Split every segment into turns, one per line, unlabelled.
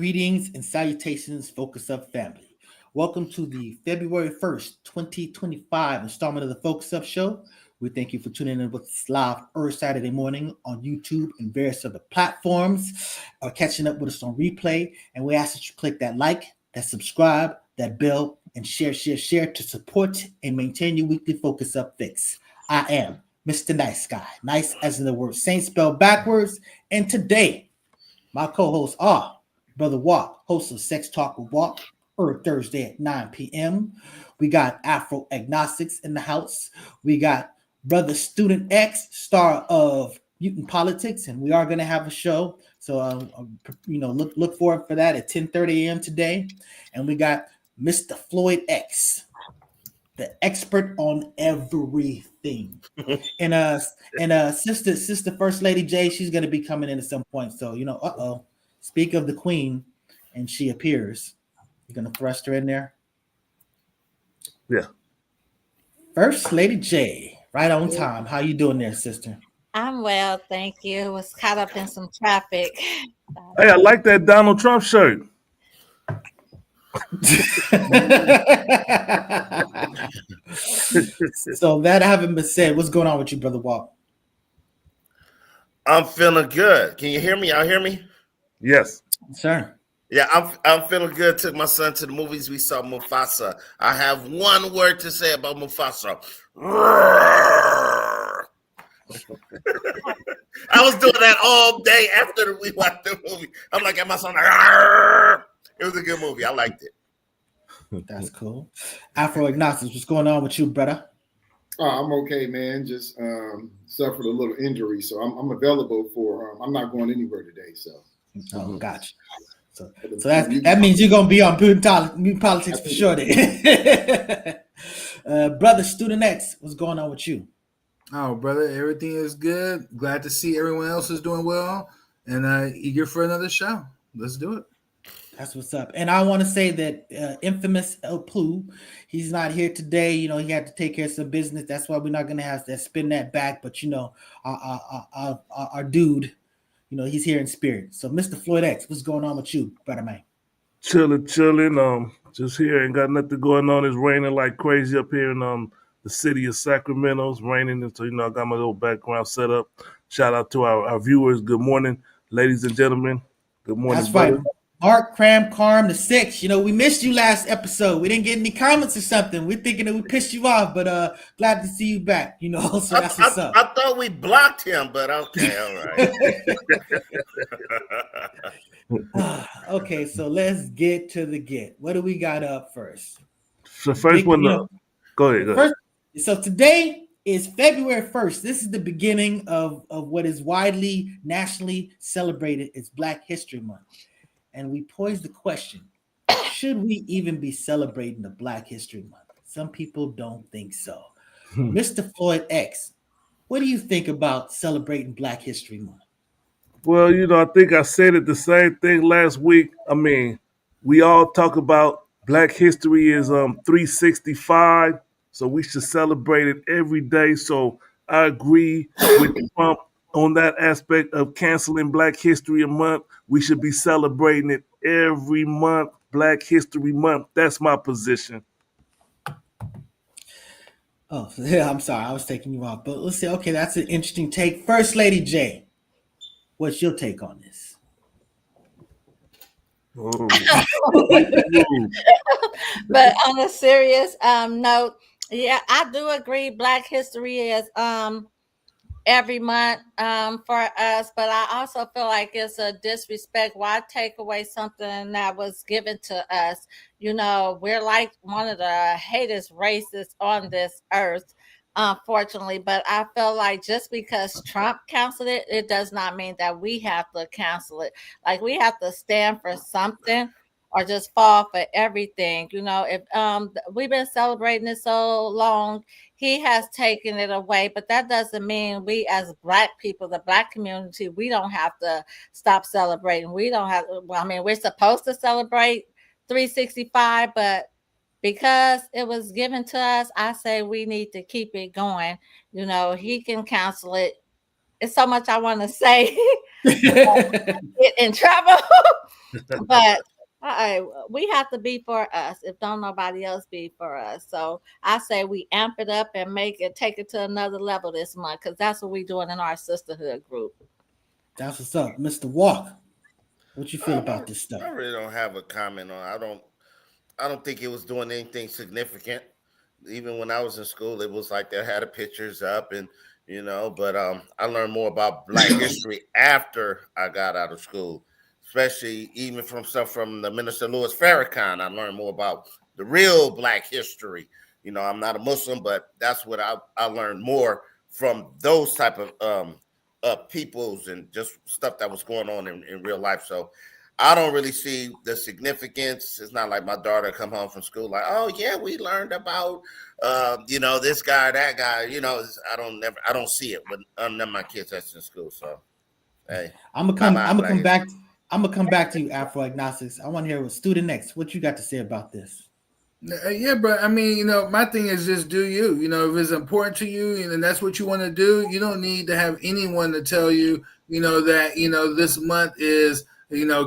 Greetings and salutations, Focuz Up family. Welcome to the February 1st, 2025 installment of the Focuz Up Show. We thank you for tuning in with us live every Saturday morning on YouTube and various other platforms, or catching up with us on replay. And we ask that you click that like, that subscribe, that bell, and share to support and maintain your weekly Focuz Up fix. I am Mr. Nice Guy, nice as in the word Saint spelled backwards. And today, my co-hosts are Brother Walk, host of Sex Talk with Walk, every Thursday at 9 p.m. We got Afro Agnostics in the house. We got Brother Student X, star of Mutant Politics, and we are going to have a show. So, look forward for that at 10:30 a.m. today. And we got Mr. Floyd X, the expert on everything. and sister First Lady J, she's going to be coming in at some point. So, speak of the Queen, and she appears. You're going to thrust her in there?
Yeah.
First Lady J, right on time. How you doing there, sister?
I'm well, thank you. Was caught up in some traffic.
Hey, I like that Donald Trump shirt.
So that having been said, what's going on with you, Brother Walt?
I'm feeling good. Can you hear me? Y'all hear me?
Yes.
Sure.
Yeah, I'm feeling good. Took my son to the movies. We saw Mufasa. I have one word to say about Mufasa. I was doing that all day after we watched the movie. I'm like, at my son. It was a good movie. I liked it.
That's cool. Afro Agnostics, what's going on with you, brother?
I'm okay, man. Just suffered a little injury, so I'm available for. I'm not going anywhere today, so.
Oh, gotcha. So that means you're gonna be on Mutant Politics for sure. Then, brother Student X, what's going on with you?
Oh, brother, everything is good. Glad to see everyone else is doing well, and eager for another show. Let's do it.
That's what's up. And I want to say that infamous El Plu, he's not here today. You know, he had to take care of some business. That's why we're not going to have to spin that back. But, our dude, he's here in spirit. So, Mr. Floyd X, what's going on with you, brother man?
Chilling. Just here. Ain't got nothing going on. It's raining like crazy up here in the city of Sacramento. It's raining. And so, I got my little background set up. Shout out to our viewers. Good morning, ladies and gentlemen. Good morning.
That's right. Mark Cram Carm the Sixth. We missed you last episode. We didn't get any comments or something. We're thinking that we pissed you off, but glad to see you back. So that's what's up.
I thought we blocked him, but okay, all right.
Okay, so let's get to the get. What do we got up first?
The first one. Go ahead.
So today is February 1st. This is the beginning of what is widely nationally celebrated as Black History Month. And we pose the question, should we even be celebrating the Black History Month? Some people don't think so. Mr. Floyd X, what do you think about celebrating Black History Month?
Well, I think I said it the same thing last week. I mean, we all talk about Black history is 365, so we should celebrate it every day. So I agree with Trump on that aspect of canceling Black History Month. We should be celebrating it every month, Black History Month. That's my position.
Oh, yeah, I'm sorry. I was taking you off. But let's see. Okay, that's an interesting take. First Lady J, what's your take on this?
But on a serious note, yeah, I do agree. Black history is every month for us, but I also feel like it's a disrespect. Why take away something that was given to us? We're like one of the hatest races on this earth, unfortunately. But I feel like just because Trump canceled it, it does not mean that we have to cancel it. Like, we have to stand for something or just fall for everything. If we've been celebrating it so long, he has taken it away, but that doesn't mean we as Black people, the Black community, we don't have to stop celebrating. We don't have, we're supposed to celebrate 365, but because it was given to us, I say we need to keep it going. He can cancel it. It's so much I want to say. Get in trouble. But we have to be for us if don't nobody else be for us. So I say we amp it up and take it to another level this month, because that's what we're doing in our sisterhood group.
That's what's up, Mr. Walk. What you feel about this stuff?
I really don't have a comment on. I don't think it was doing anything significant. Even when I was in school, it was like they had the pictures up, and But I learned more about Black history after I got out of school, especially even from stuff from the Minister Louis Farrakhan. I learned more about the real Black history. I'm not a Muslim, but that's what I learned more from those type of peoples and just stuff that was going on in real life. So I don't really see the significance. It's not like my daughter come home from school like, oh yeah, we learned about this guy, that guy. I don't see it, but none of my kids that's in school. So hey,
I'm gonna come back to you, Afro Agnostics. I want to hear what Student Next. What you got to say about this?
Yeah, but I mean, my thing is just do you. If it's important to you and that's what you want to do, you don't need to have anyone to tell you, that this month is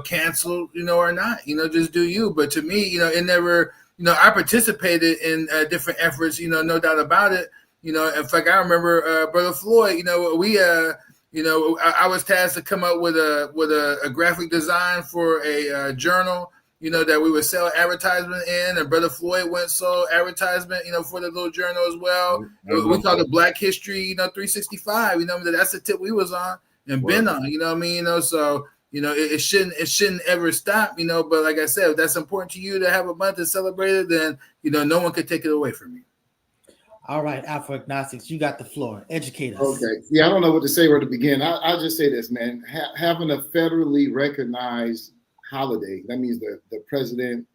canceled, or not. Just do you. But to me, it never. I participated in different efforts. No doubt about it. In fact, I remember Brother Floyd. We. I was tasked to come up with a graphic design for a journal. That we would sell advertisement in, and Brother Floyd went sold advertisement, for the little journal as well. We called it Black History, 365. That's the tip we was on and been on. You know what I mean? So it shouldn't ever stop. But like I said, if that's important to you to have a month to celebrate it, then no one could take it away from you.
All right, Afro Agnostics, you got the floor. Educate us.
Okay. Yeah, I don't know what to say where to begin. I'll just say this, man. Having a federally recognized holiday, that means the president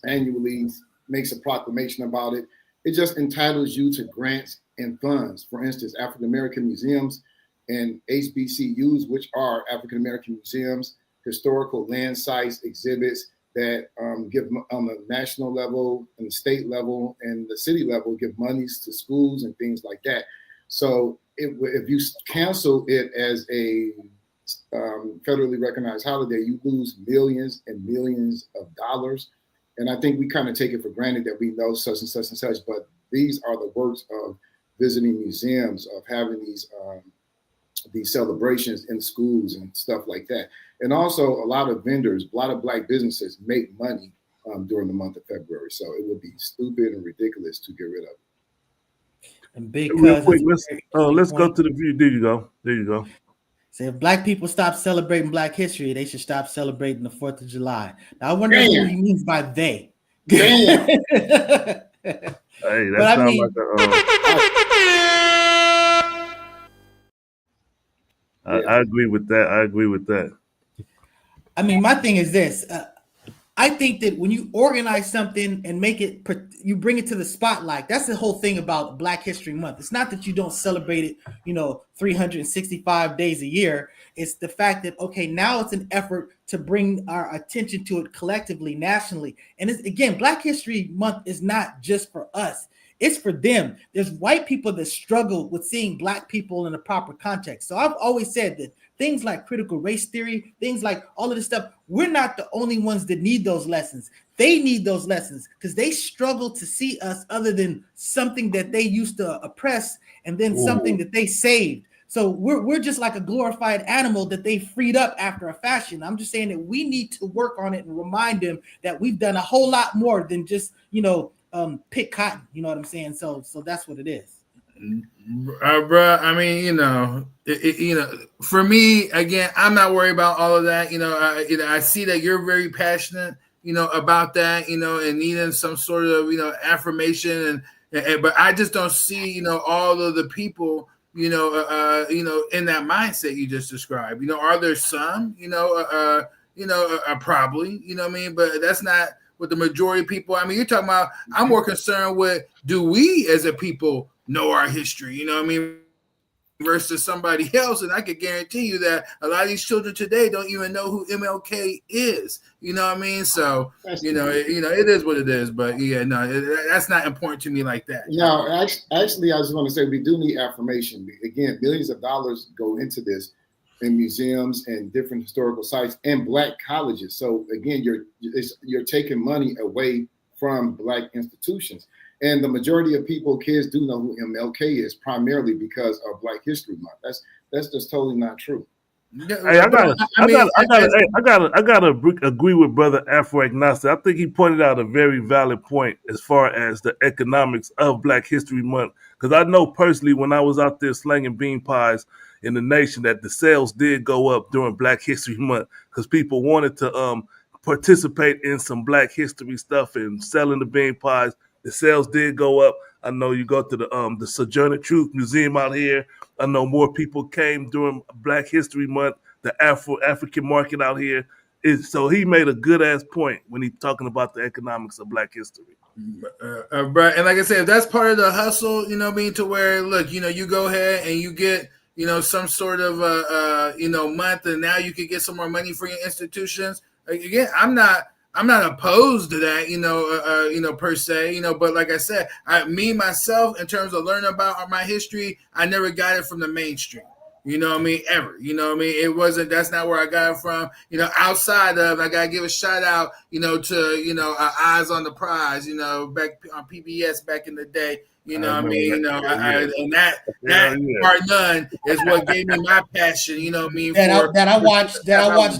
annually makes a proclamation about it. It just entitles you to grants and funds. For instance, African American museums and HBCUs, which are African American museums, historical land sites, exhibits that give on the national level and the state level and the city level, give monies to schools and things like that. So if you cancel it as a federally recognized holiday, you lose millions and millions of dollars. And I think we kind of take it for granted that we know such and such and such, but these are the works of visiting museums, of having these celebrations in schools and stuff like that. And also a lot of vendors, a lot of Black businesses make money during the month of February. So it would be stupid and ridiculous to get rid of it.
And big
real quick, let's go to the view. There you go.
So if Black people stop celebrating Black history, they should stop celebrating the 4th of July. Now, I wonder who he means by they.
Damn.
Hey, that sounds like I agree with that.
I mean, my thing is this. I think that when you organize something and you bring it to the spotlight, that's the whole thing about Black History Month. It's not that you don't celebrate it, 365 days a year. It's the fact that, okay, now it's an effort to bring our attention to it collectively, nationally. And again, Black History Month is not just for us. It's for them. There's white people that struggle with seeing Black people in the proper context. So I've always said that things like critical race theory, things like all of this stuff, we're not the only ones that need those lessons. They need those lessons because they struggle to see us other than something that they used to oppress and then something that they saved. So we're just like a glorified animal that they freed up after a fashion. I'm just saying that we need to work on it and remind them that we've done a whole lot more than just, pick cotton. You know what I'm saying? So that's what it is.
Bruh, I mean, for me, again, I'm not worried about all of that. I see that you're very passionate, about that, and needing some sort of, affirmation, but I just don't see, all of the people, in that mindset you just described. Are there some, probably, what I mean, but that's not what the majority of people. I mean, you're talking about. I'm more concerned with, do we as a people know our history, what I mean, versus somebody else. And I could guarantee you that a lot of these children today don't even know who MLK is, what I mean? So, it is what it is, but yeah, no, that's not important to me like that.
No, actually, I just want to say we do need affirmation. Again, billions of dollars go into this. in museums and different historical sites and Black colleges. So again, you're taking money away from Black institutions. And the majority of kids do know who MLK is, primarily because of Black History Month. That's just totally not true.
Hey, I gotta agree with Brother Afro Agnostic. I think he pointed out a very valid point as far as the economics of Black History Month. Because I know personally, when I was out there slanging bean pies in the nation, that the sales did go up during Black History Month because people wanted to participate in some Black history stuff and selling the bean pies. The sales did go up. I know you go to the Sojourner Truth Museum out here. I know more people came during Black History Month. The African market out here so he made a good ass point when he's talking about the economics of Black history.
Right, and like I said, if that's part of the hustle, you know, what I mean, to where look, you know, you go ahead and you get, you know, some sort of month, and now you can get some more money for your institutions. Again, I'm not opposed to that, you know, per se, you know, but like I said, myself, in terms of learning about my history, I never got it from the mainstream. You know what I mean? Ever. You know what I mean? That's not where I got it from. You know, outside of, I got to give a shout out, you know, to, you know, Eyes on the Prize, you know, back on PBS back in the day. You know what I mean? You know, and that part none is what gave me my passion. You know what I mean?
That I watched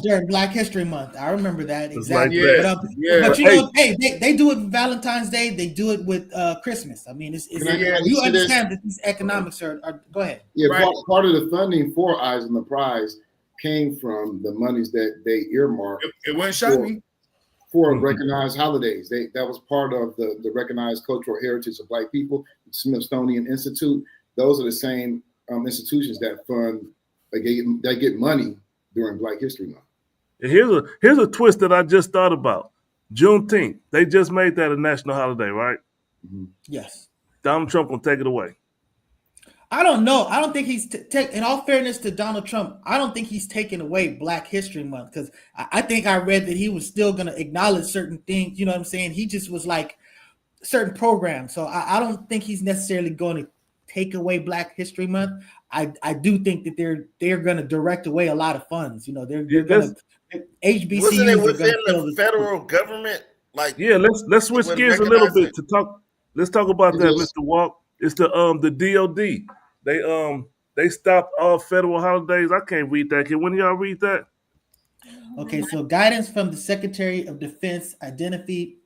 during Black History Month. I remember that exactly.
Like
but you know, hey, they do it with Valentine's Day. They do it with Christmas. I mean, you understand that these economics are. Go ahead.
Yeah, right. Part of the funding for Eyes on the Prize came from the monies that they earmarked.
It wouldn't shock me.
For recognized holidays. That was part of the recognized cultural heritage of Black people. Smithsonian Institute. Those are the same institutions that fund, that get money during Black History Month.
Here's a twist that I just thought about. Juneteenth. They just made that a national holiday, right?
Mm-hmm.
Yes.
Donald Trump will take it away.
I don't know. I don't think he's in all fairness to Donald Trump, I don't think he's taking away Black History Month, because I think I read that he was still going to acknowledge certain things. You know what I'm saying? He just was like certain programs. So I don't think he's necessarily going to take away Black History Month. I do think that they're going to direct away a lot of funds. You know, they're going to HBCUs.
Wasn't it within the federal government? Like,
yeah, let's switch gears a little bit to talk. Let's talk about that, Mr. Walk. It's the DOD. They stopped all federal holidays. I can't read that. Can y'all read that?
Okay, so guidance from the Secretary of Defense, identity.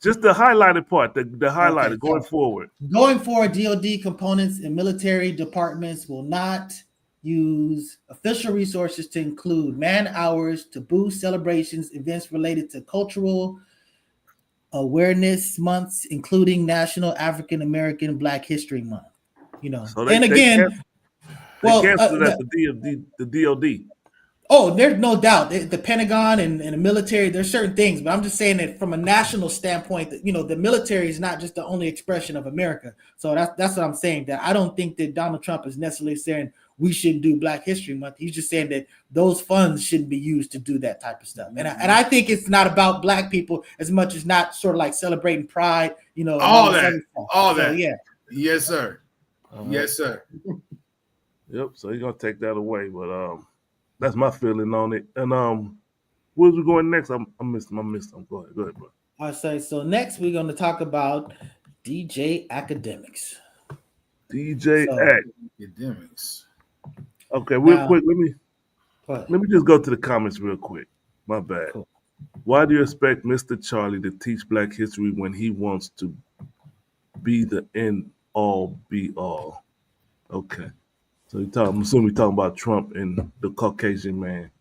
Just the highlighted part, the highlighted going forward.
Going forward, DOD components and military departments will not use official resources to include man hours to boost celebrations, events related to cultural awareness months, including National African American Black History Month. You know,
so
they canceled
the DOD.
Oh, there's no doubt. The Pentagon and the military, there's certain things, but I'm just saying that from a national standpoint, that, you know, the military is not just the only expression of America. So that's what I'm saying. That I don't think that Donald Trump is necessarily saying we shouldn't do Black History Month. He's just saying that those funds shouldn't be used to do that type of stuff. And I think it's not about Black people as much as not sort of like celebrating Pride. You know,
all that.
Yeah.
Yes, sir. Yes, sir.
Yep. So he's gonna take that away, but that's my feeling on it. And where's we going next? I missed them. Go ahead, bro.
I'll say so. Next, we're going to talk about DJ Akademiks.
Akademiks.
Okay, real quick. Let me just go to the comments real quick. My bad. Cool. Why do you expect Mr. Charlie to teach Black history when he wants to be the end all be all? Okay. So I'm assuming we're talking about Trump and the Caucasian man.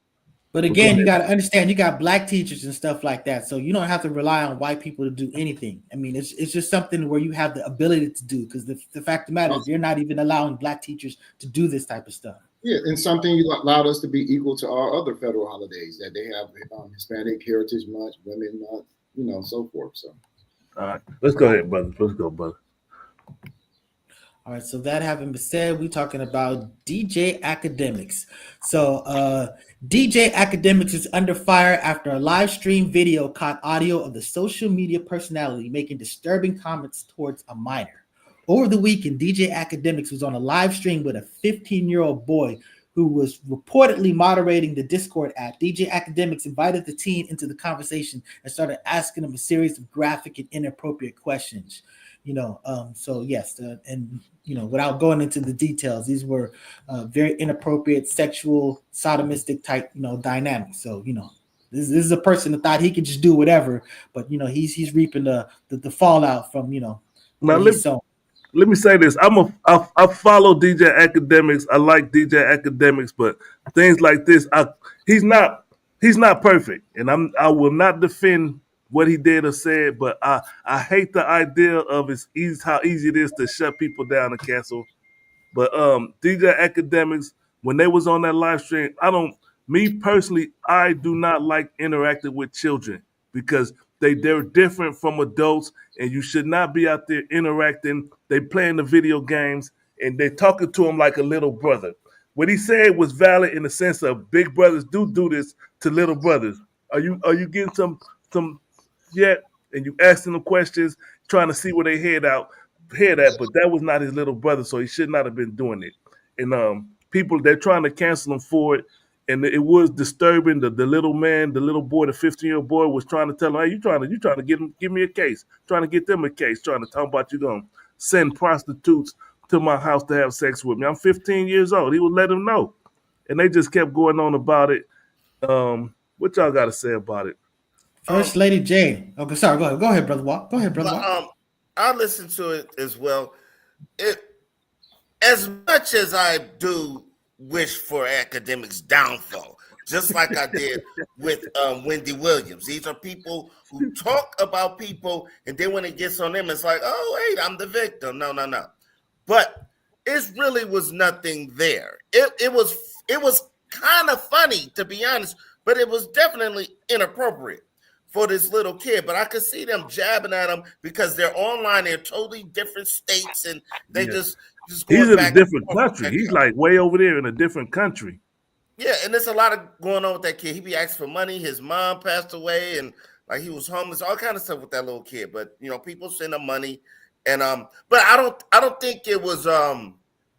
But again, you got to understand, you got Black teachers and stuff like that. So you don't have to rely on white people to do anything. I mean, it's just something where you have the ability to do, because the fact of the matter is you're not even allowing Black teachers to do this type of stuff.
Yeah, and something you allowed us to be equal to all other federal holidays that they have, Hispanic Heritage Month, Women Month, you know, so forth. So,
all right, let's go ahead, brother. Let's go, brother.
All right, so that having been said, we're talking about DJ Akademiks. So DJ Akademiks is under fire after a live stream video caught audio of the social media personality making disturbing comments towards a minor. Over the weekend, DJ Akademiks was on a live stream with a 15-year-old boy who was reportedly moderating the Discord app. DJ Akademiks invited the teen into the conversation and started asking him a series of graphic and inappropriate questions. So yes, and without going into the details, these were very inappropriate sexual sodomistic type dynamics. So this is a person that thought he could just do whatever, but he's reaping the fallout from
Now let me say this: I follow DJ Akademiks. I like DJ Akademiks, but things like this, he's not perfect, and I will not defend what he did or said, but I hate the idea of how easy it is to shut people down and cancel. But DJ Akademiks, when they was on that live stream, me personally, I do not like interacting with children because they're different from adults, and you should not be out there interacting. They playing the video games and they talking to him like a little brother. What he said was valid in the sense of big brothers do this to little brothers. Are you getting some yet? And you asking them questions, trying to see where they head at, but that was not his little brother, so he should not have been doing it. And people, they're trying to cancel him for it, and it was disturbing. The little man, the little boy, the 15-year-old boy was trying to tell him, "Hey, you trying to give me a case, trying to get them a case, trying to talk about you gonna send prostitutes to my house to have sex with me. I'm 15 years old." He would let him know, and they just kept going on about it. What y'all got to say about it?
First Lady Jane. Okay, sorry. Go ahead, brother Walk. Go ahead, brother Walk.
I listened to it as well. As much as I do wish for Akademiks' downfall, just like I did with Wendy Williams. These are people who talk about people, and then when it gets on them, it's like, oh, wait, I'm the victim. No. But it really was nothing there. It was kind of funny, to be honest, but it was definitely inappropriate for this little kid. But I could see them jabbing at him because they're online. They're totally different states, and they just going
he's in
back
a different country. He's like way over there in a different country.
Yeah, and there's a lot of going on with that kid. He be asking for money. His mom passed away, and like he was homeless, all kind of stuff with that little kid. But people send him money, and but I don't think it was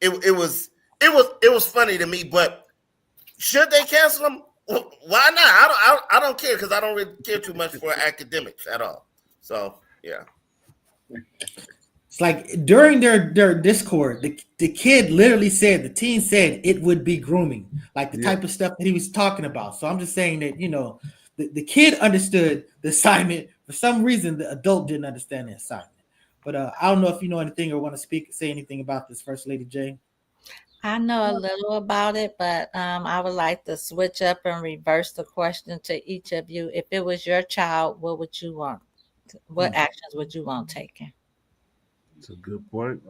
it was funny to me. But should they cancel him? Why not? I don't care because I don't really care too much for Akademiks at all. So yeah.
It's like during their Discord, the kid literally said, the teen said it would be grooming, like the type of stuff that he was talking about. So I'm just saying that, the kid understood the assignment. For some reason, the adult didn't understand the assignment. But I don't know if you know anything or want to say anything about this, First Lady Jane.
I know a little about it, but I would like to switch up and reverse the question to each of you. If it was your child, what would you want? What actions would you want taken?
That's a good point.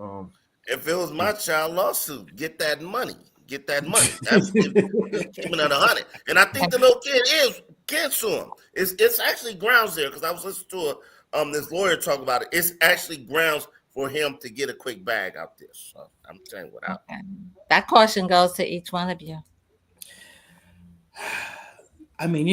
If it was my child, lawsuit, get that money. That's keeping it 100. And I think the little kid can sue him. It's actually grounds there because I was listening to this lawyer talk about it. It's actually grounds for him to get a quick bag out there. So I'm telling you what.
Okay. That question goes to each one of you.
I mean,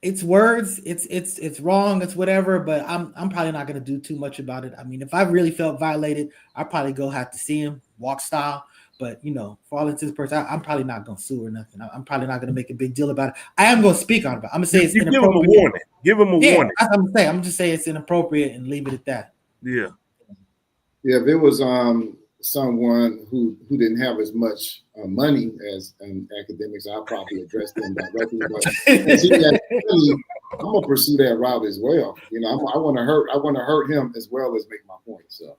it's words, it's wrong, it's whatever, but I'm probably not gonna do too much about it. I mean, if I really felt violated, I'd probably go have to see him, walk style. But for all intents and purposes, I'm probably not gonna sue or nothing. I'm probably not gonna make a big deal about it. I am gonna speak on it. I'm gonna say it's inappropriate.
Give him a warning.
I'm just saying it's inappropriate and leave it at that.
Yeah.
Yeah, if it was someone who didn't have as much money as Akademiks, I'll probably address them directly. But I'm gonna pursue that route as well. I want to hurt him as well as make my point. So,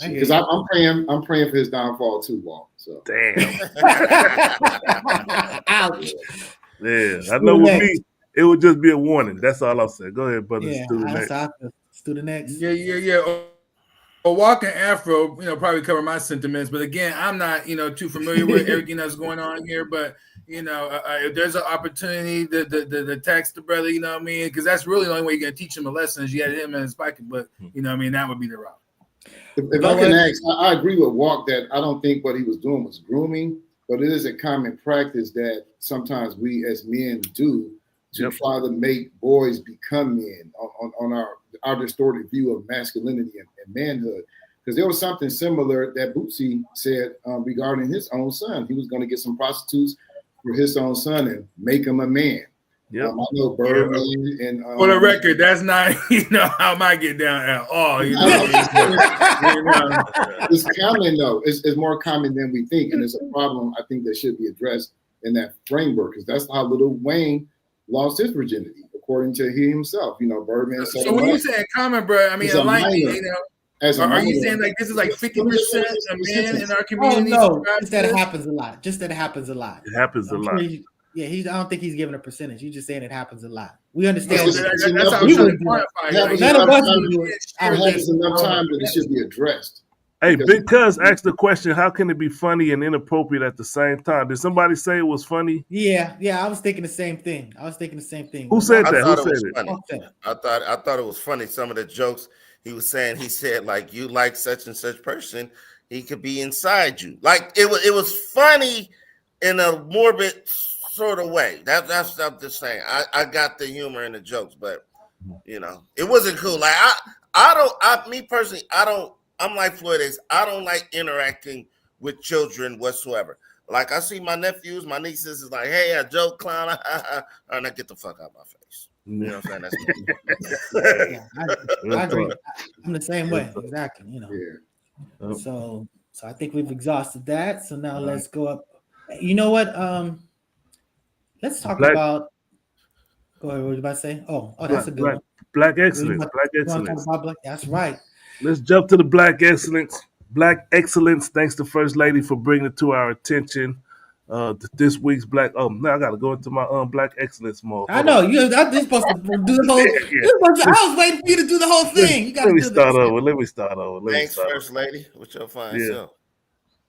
because I'm praying for his downfall too, Walt. So
damn.
Ouch.
Yeah, I know with me, it would just be a warning. That's all I'll say. Go ahead, brother.
Yeah, student next.
Yeah. Well, walking Afro, probably cover my sentiments, but again, I'm not, too familiar with everything that's going on here. But if there's an opportunity to text the brother, what I mean, because that's really the only way you're gonna teach him a lesson is you had him in his pocketbook. That would be the route.
If I can ask, I agree with Walk that I don't think what he was doing was grooming, but it is a common practice that sometimes we as men do to try to make boys become men on our distorted view of masculinity and manhood. Because there was something similar that Bootsy said regarding his own son. He was going to get some prostitutes for his own son and make him a man.
Yep.
I know Birdman and
for the record, that's not how I get down at all.
It's common though. It's more common than we think, and it's a problem I think that should be addressed in that framework, because that's how Lil Wayne lost his virginity, according to he himself. Birdman.
So when you say common, bro, I mean are you saying like this is like 50% of men in our community?
Oh, no, just that it happens a lot. It happens a lot. Yeah, I don't think he's giving a percentage. You're just saying it happens a lot. We understand.
That's how we would quantify. None of us would do it. There's enough time that it should be addressed.
Hey, Big Cuz asked the question, how can it be funny and inappropriate at the same time? Did somebody say it was funny?
Yeah, I was thinking the same thing.
Who said that? Who said it?
Funny. I thought it was funny. Some of the jokes he was saying, he said, like, you like such and such person, he could be inside you. Like, it was funny in a morbid sort of way. That's I'm just saying. I got the humor in the jokes, but it wasn't cool. Like I'm like Floyd is. I don't like interacting with children whatsoever. Like, I see my nephews, my nieces is like, hey, a joke, clown, and I get the fuck out of my face. You know what I'm saying? That's
yeah, I agree. I'm the same way. Exactly.
Yeah.
So I think we've exhausted that. So now let's go up. You know what? Let's talk about. Go ahead. What were you about to say? Oh, that's a good one.
Black excellence. Black excellence.
That's right.
Let's jump to the black excellence. Black excellence. Thanks to First Lady for bringing it to our attention. This week's black. Oh, now I got to go into my black excellence mode.
I know you're supposed to do the whole. I was waiting for you to do the whole thing. You got to
start over. Let me start over.
Thanks, First Lady. With your fine self.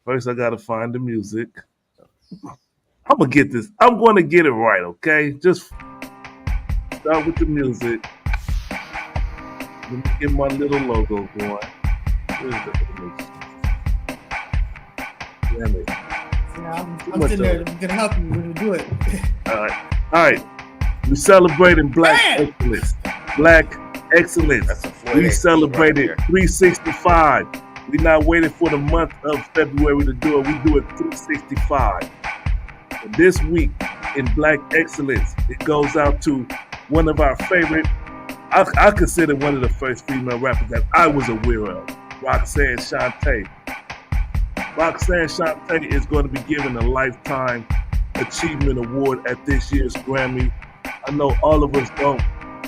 First, I got to find the music. I'm gonna get this. I'm going to get it right. Okay, just start with the music. Let me get my little logo going. Where's the image? Damn it.
I'm sitting there. I'm gonna help you when you do it.
All right. We celebrating black excellence. Black excellence. We celebrated 365. We're not waiting for the month of February to do it. We do it 365. And this week in Black Excellence, it goes out to one of our favorite. I consider one of the first female rappers that I was aware of, Roxanne Shante. Roxanne Shante is going to be given a Lifetime Achievement Award at this year's Grammy. I know all of us don't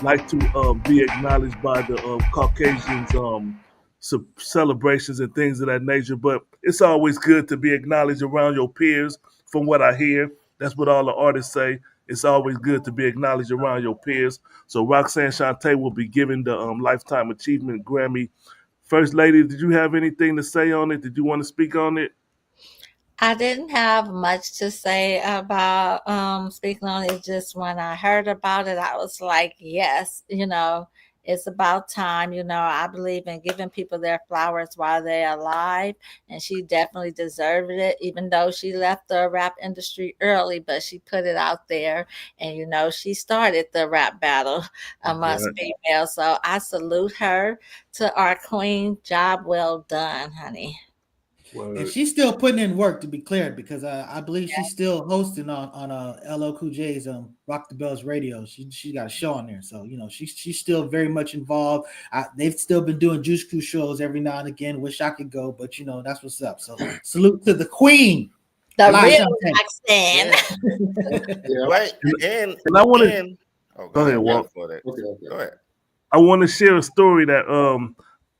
like to be acknowledged by the Caucasians' celebrations and things of that nature, but it's always good to be acknowledged around your peers. From what I hear, that's what all the artists say. It's always good to be acknowledged around your peers. So Roxanne Shante will be given the Lifetime Achievement Grammy. First Lady, did you have anything to say on it? Did you want to speak on it?
I didn't have much to say about speaking on it. Just when I heard about it, I was like, yes, it's about time. I believe in giving people their flowers while they're alive, and she definitely deserved it, even though she left the rap industry early, but she put it out there, and she started the rap battle amongst females. So I salute her. To our queen, job well done, honey.
And she's still putting in work, to be clear, because I believe she's still hosting on LL Cool J's Rock the Bells radio. She got a show on there, so she's still very much involved. They've still been doing Juice Crew shows every now and again. Wish I could go, but that's what's up. So salute to the queen,
the real Roxanne.
Right, and
I want to
go ahead,
Walt.
Okay. Go ahead.
I want to share a story that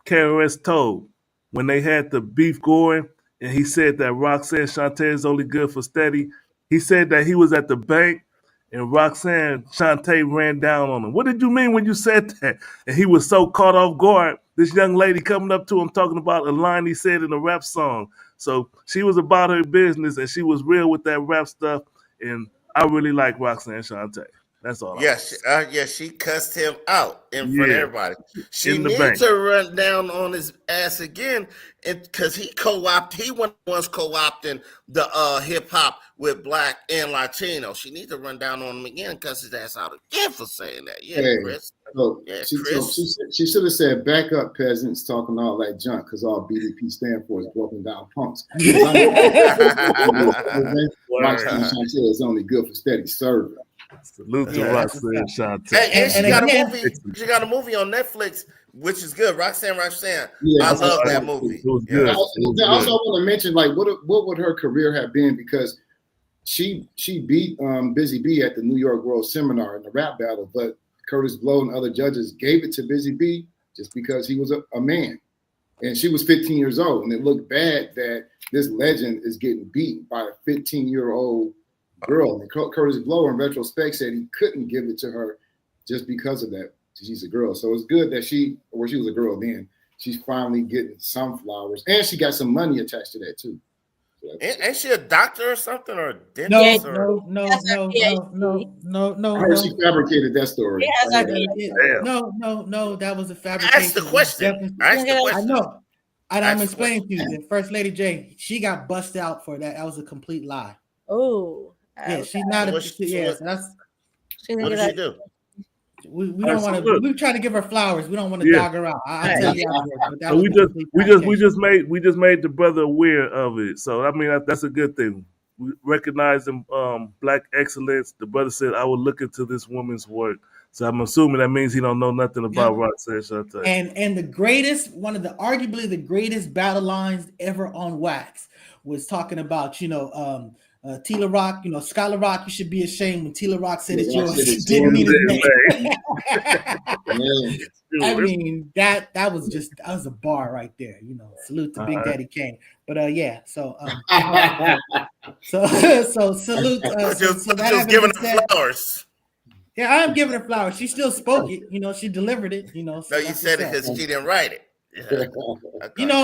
KRS told when they had the beef going, and he said that Roxanne Shante is only good for steady. He said that he was at the bank and Roxanne Shante ran down on him. What did you mean when you said that? And he was so caught off guard. This young lady coming up to him talking about a line he said in a rap song. So she was about her business and she was real with that rap stuff. And I really like Roxanne Shante. That's all.
Yes, she cussed him out in front of everybody. She needs to run down on his ass again, because he was co-opting the hip hop with black and Latino. She needs to run down on him again, cuss his ass out again for saying that. Yeah, Chris.
So
Yeah,
she
Chris.
she should have said, "Back up, peasants talking all that junk," because all BDP stand for is broken down punks. 'Cause I know Roxanne Chantel is only good for steady serving.
Salute to
Yeah, that's what's
Roxanne
up.
Chantel.
And she
And
got a
again,
movie. She got a movie on Netflix, which is good. Roxanne.
Yeah,
I
I
love
saw
that
that
movie.
It was
Yeah.
good.
Also, I want to mention, like, what would her career have been? Because she beat Busy B at the New York World Seminar in the rap battle, but Curtis Blow and other judges gave it to Busy B just because he was a man. And she was 15 years old. And it looked bad that this legend is getting beat by a 15-year-old girl. And Curtis Blow, in retrospect, said he couldn't give it to her just because of that. She's a girl. So it's good that she was a girl then. She's finally getting some flowers. And she got some money attached to that, too. So
Ain't she a doctor or something, or a
no,
dentist?
no,
I heard she fabricated that story.
no. That was a
I
fabrication.
asked the question.
I know. And I'm
Ask the
explaining to you that First Lady J, she got busted out for that. That was a complete lie.
Oh,
Yeah, she's not
So
a.
what-
Yeah,
so
so that's.
What did she do?
We don't want to. We try to give her flowers. We don't want to
Yeah.
dog her out. I'll tell you after. But that
So
was
we just made the brother aware of it. So I mean that's a good thing. We recognize him, black excellence. The brother said, "I will look into this woman's work." So I'm assuming that means he don't know nothing about Roxanne Chantel.
And the greatest, one of the arguably the greatest battle lines ever on wax was talking about Tila Rock, Skylar Rock, you should be ashamed when Tila Rock said it's yours. Didn't mean his name. I mean that was a bar right there. Salute to Big Daddy Kane. But so salute.
Just giving her flowers.
Yeah, I am giving her flowers. She still spoke it. She delivered it. So
no, you said it because she didn't write it. Yeah.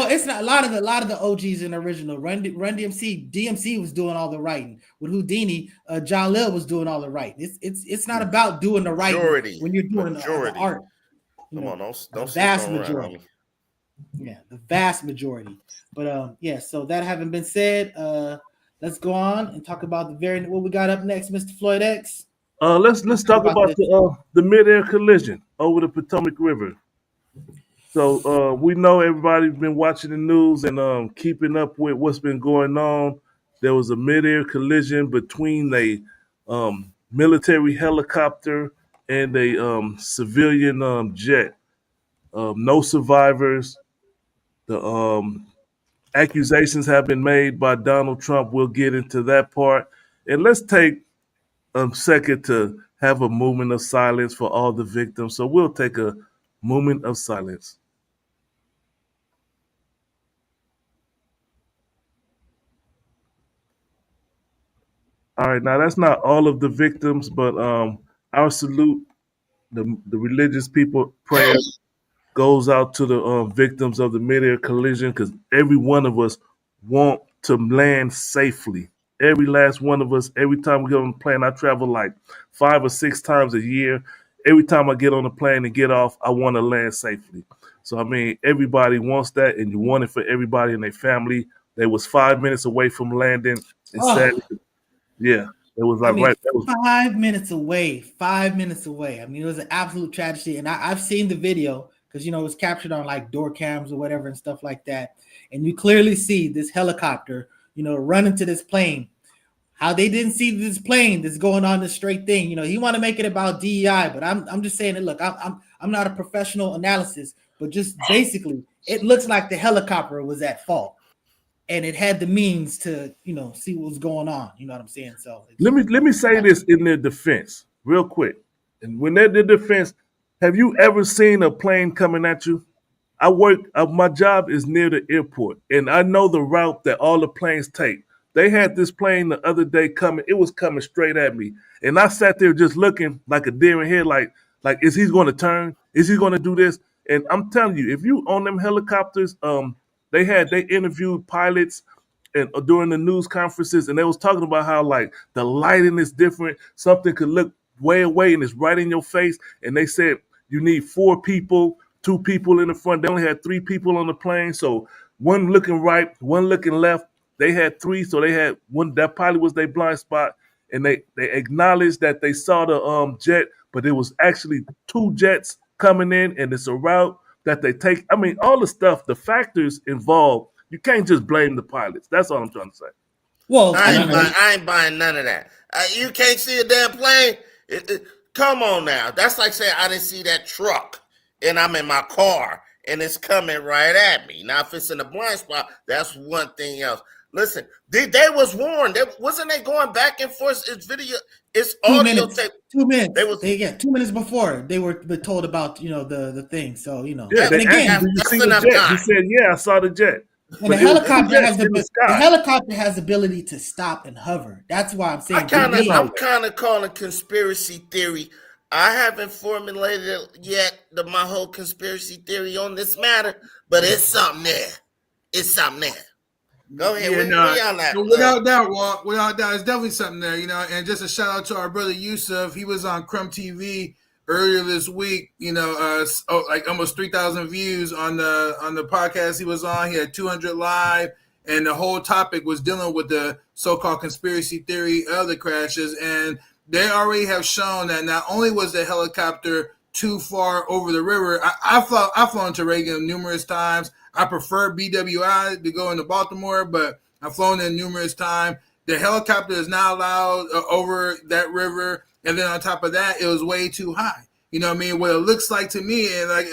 It's not a lot of the OGs in the original. Run DMC was doing all the writing. With Houdini, John Lil was doing all the writing. It's not about doing the writing when you're doing the art.
Come on, don't
vast majority. Yeah, the vast majority. But so that having been said, let's go on and talk about what we got up next, Mr. Floyd X.
Let's talk about the mid-air collision over the Potomac River. So we know everybody's been watching the news and keeping up with what's been going on. There was a mid-air collision between a military helicopter and a civilian jet. No survivors. The accusations have been made by Donald Trump. We'll get into that part. And let's take a second to have a moment of silence for all the victims. So we'll take a moment of silence. All right, now that's not all of the victims, but our salute, the religious people prayer goes out to the victims of the mid-air collision because every one of us want to land safely. Every last one of us, every time we get on the plane, I travel like 5 or 6 times a year. Every time I get on the plane and get off, I want to land safely. So, I mean, everybody wants that, and you want it for everybody and their family. They was 5 minutes away from landing. And sadly, yeah, it was like right. That was
5 minutes away. 5 minutes away. I mean, it was an absolute tragedy. And I've seen the video because, it was captured on like door cams or whatever and stuff like that. And you clearly see this helicopter, run into this plane. How they didn't see this plane that's going on this straight thing. He want to make it about DEI, but I'm just saying that. Look, I'm not a professional analysis, but just basically, it looks like the helicopter was at fault, and it had the means to see what was going on. You know what I'm saying? So
let me say this in their defense, real quick. And when they're the defense, have you ever seen a plane coming at you? My job is near the airport, and I know the route that all the planes take. They had this plane the other day coming. It was coming straight at me. And I sat there just looking like a deer in head, like is he going to turn? Is he going to do this? And I'm telling you, if you on them helicopters, they interviewed pilots and during the news conferences, and they was talking about how like the lighting is different. Something could look way away and it's right in your face. And they said you need 4 people, 2 people in the front. They only had 3 people on the plane. So one looking right, one looking left. They had 3, so they had one. That probably was their blind spot, and they acknowledged that they saw the jet, but it was actually 2 jets coming in, and it's a route that they take. I mean, all the stuff, the factors involved, you can't just blame the pilots. That's all I'm trying to say.
Well,
I ain't buying none of that. You can't see a damn plane. Come on now. That's like saying I didn't see that truck and I'm in my car and it's coming right at me. Now, if it's in a blind spot, that's one thing else. Listen, they was warned. Wasn't they going back and forth? It's video. It's audio tape.
2 minutes. 2 minutes before they were told about the thing. So
Yeah,
and again,
did you see the jet? He said, "Yeah, I saw the jet."
And the helicopter has the ability to stop and hover. That's why I'm saying
I'm kind of calling conspiracy theory. I haven't formulated yet my whole conspiracy theory on this matter, but it's something there. It's something there. Go ahead.
Without doubt, Walt. Without doubt, it's definitely something there. And just a shout out to our brother Yusuf. He was on Crumb TV earlier this week. Like almost 3,000 views on the podcast he was on. He had 200 live, and the whole topic was dealing with the so-called conspiracy theory of the crashes. And they already have shown that not only was the helicopter too far over the river. I've flown to Reagan numerous times. I prefer BWI to go into Baltimore, but I've flown in numerous times. The helicopter is not allowed over that river. And then on top of that, it was way too high. You know what I mean? What it looks like to me, and like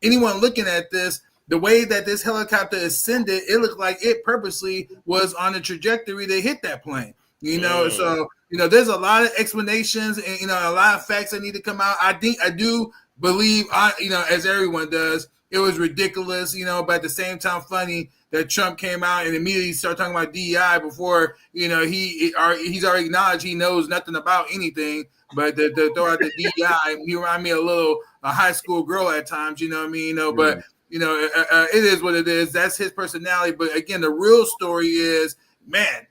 anyone looking at this, the way that this helicopter ascended, it looked like it purposely was on a trajectory to hit that plane. So there's a lot of explanations and a lot of facts that need to come out. I do believe, as everyone does, it was ridiculous, but at the same time funny that Trump came out and immediately started talking about DEI before, he's already acknowledged he knows nothing about anything. But to throw out the DEI, he remind me a high school girl at times, you know what I mean? But it is what it is. That's his personality. But again, the real story is, man,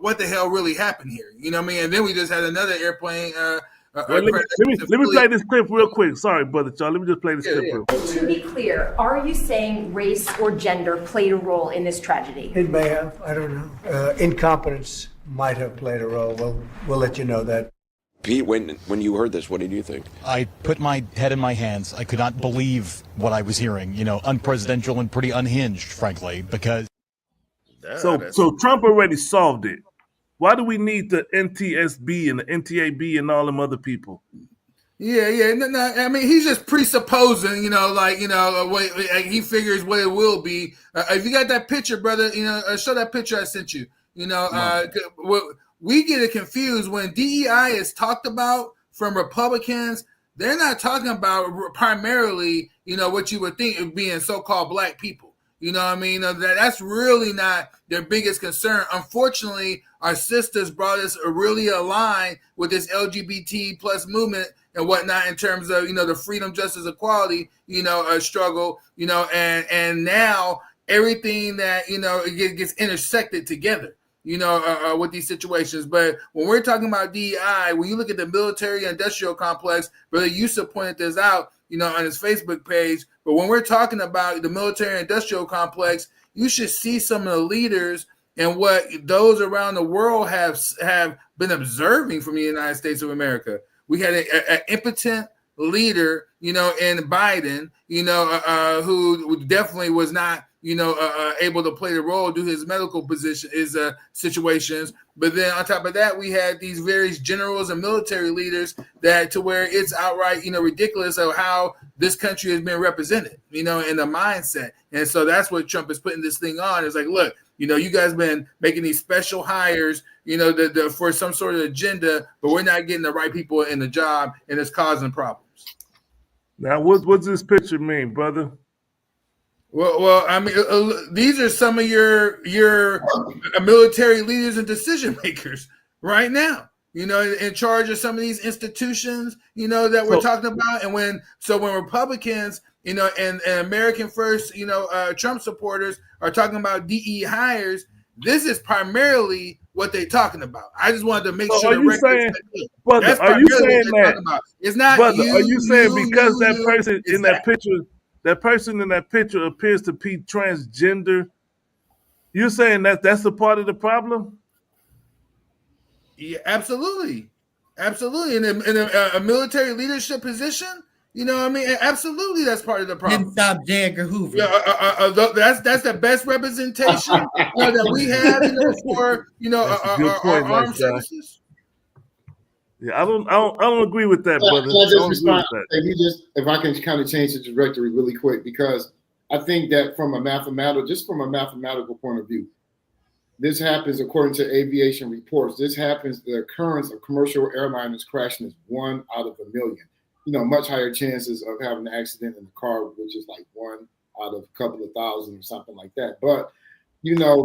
what the hell really happened here? You know what I mean? And then we just had another airplane.
Let me play this clip real quick. Sorry, brother Charles. Let me just play this clip real quick.
To be clear, are you saying race or gender played a role in this tragedy?
It may have. I don't know. Incompetence might have played a role. We'll let you know that.
Pete, when you heard this, what did you think?
I put my head in my hands. I could not believe what I was hearing. Unpresidential and pretty unhinged, frankly, because.
So Trump already solved it. Why do we need the NTSB and the NTAB and all them other people?
Yeah. No, I mean, he's just presupposing, what he figures what it will be. If you got that picture, brother, show that picture I sent you. We get it confused when DEI is talked about from Republicans. They're not talking about primarily, what you would think of being so-called black people. You know what I mean? That's really not their biggest concern. Unfortunately, our sisters brought us really aligned with this LGBT plus movement and whatnot in terms of, the freedom, justice, equality, struggle, and now everything that, it gets intersected together, with these situations. But when we're talking about DEI, when you look at the military industrial complex, Brother Yusuf pointed this out, on his Facebook page. But when we're talking about the military industrial complex, you should see some of the leaders and what those around the world have been observing from the United States of America. We had an impotent leader, in Biden, who definitely was not, able to play the role due to his medical position, situations. But then on top of that, we had these various generals and military leaders that to where it's outright, ridiculous of how this country has been represented, in the mindset. And so that's what Trump is putting this thing on. It's like, look, you guys been making these special hires, for some sort of agenda, but we're not getting the right people in the job, and it's causing problems.
Now, what's this picture mean, brother?
Well, I mean, these are some of your military leaders and decision makers right now, in charge of some of these institutions, that we're talking about. And when Republicans, and American First, Trump supporters are talking about DE hires, this is primarily what they're talking about. I just wanted to make sure.
Are you saying that?
It's not.
Brother, are you saying because that person in that picture? That person in that picture appears to be transgender. You're saying that's a part of the problem?
Yeah, absolutely. Absolutely, in a military leadership position, you know what I mean? Absolutely, that's part of the problem.
Didn't stop J. Edgar Hoover.
Yeah, that's the best representation that we have, for our armed services.
Yeah, I don't agree with that, brother.
Can I just respond? If I can kind of change the trajectory really quick, because I think that from a mathematical point of view, this happens according to aviation reports. This happens, the occurrence of commercial airliners crashing is 1 out of a million. Much higher chances of having an accident in the car, which is like 1 out of a couple of thousand or something like that. But,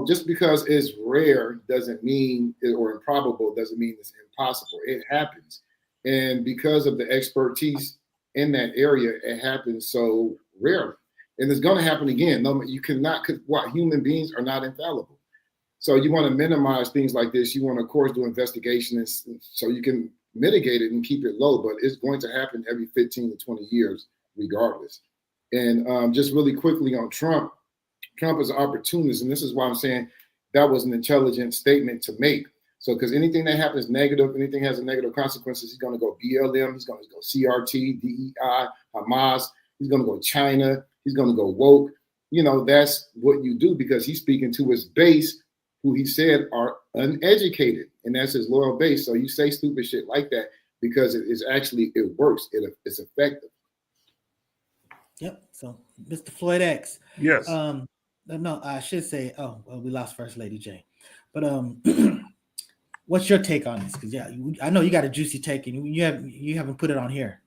just because it's rare doesn't mean, or improbable doesn't mean it's impossible. It happens. And because of the expertise in that area, it happens so rarely. And it's going to happen again. No, you cannot, human beings are not infallible. So you want to minimize things like this. You want to, of course, do investigations so you can mitigate it and keep it low, but it's going to happen every 15 to 20 years regardless. And just really quickly on Trump is an opportunist, and this is why I'm saying that was an intelligent statement to make. So because anything that happens negative, anything has a negative consequences, he's going to go BLM, he's going to go CRT, DEI, Hamas, he's going to go China, he's going to go woke. That's what you do, because he's speaking to his base, who he said are uneducated, and that's his loyal base. So you say stupid shit like that because it works. It's effective.
Yep. So, Mr. Floyd X.
Yes.
No, I should say. We lost First Lady Jane, but what's your take on this? Because I know you got a juicy take, and you haven't put it on here.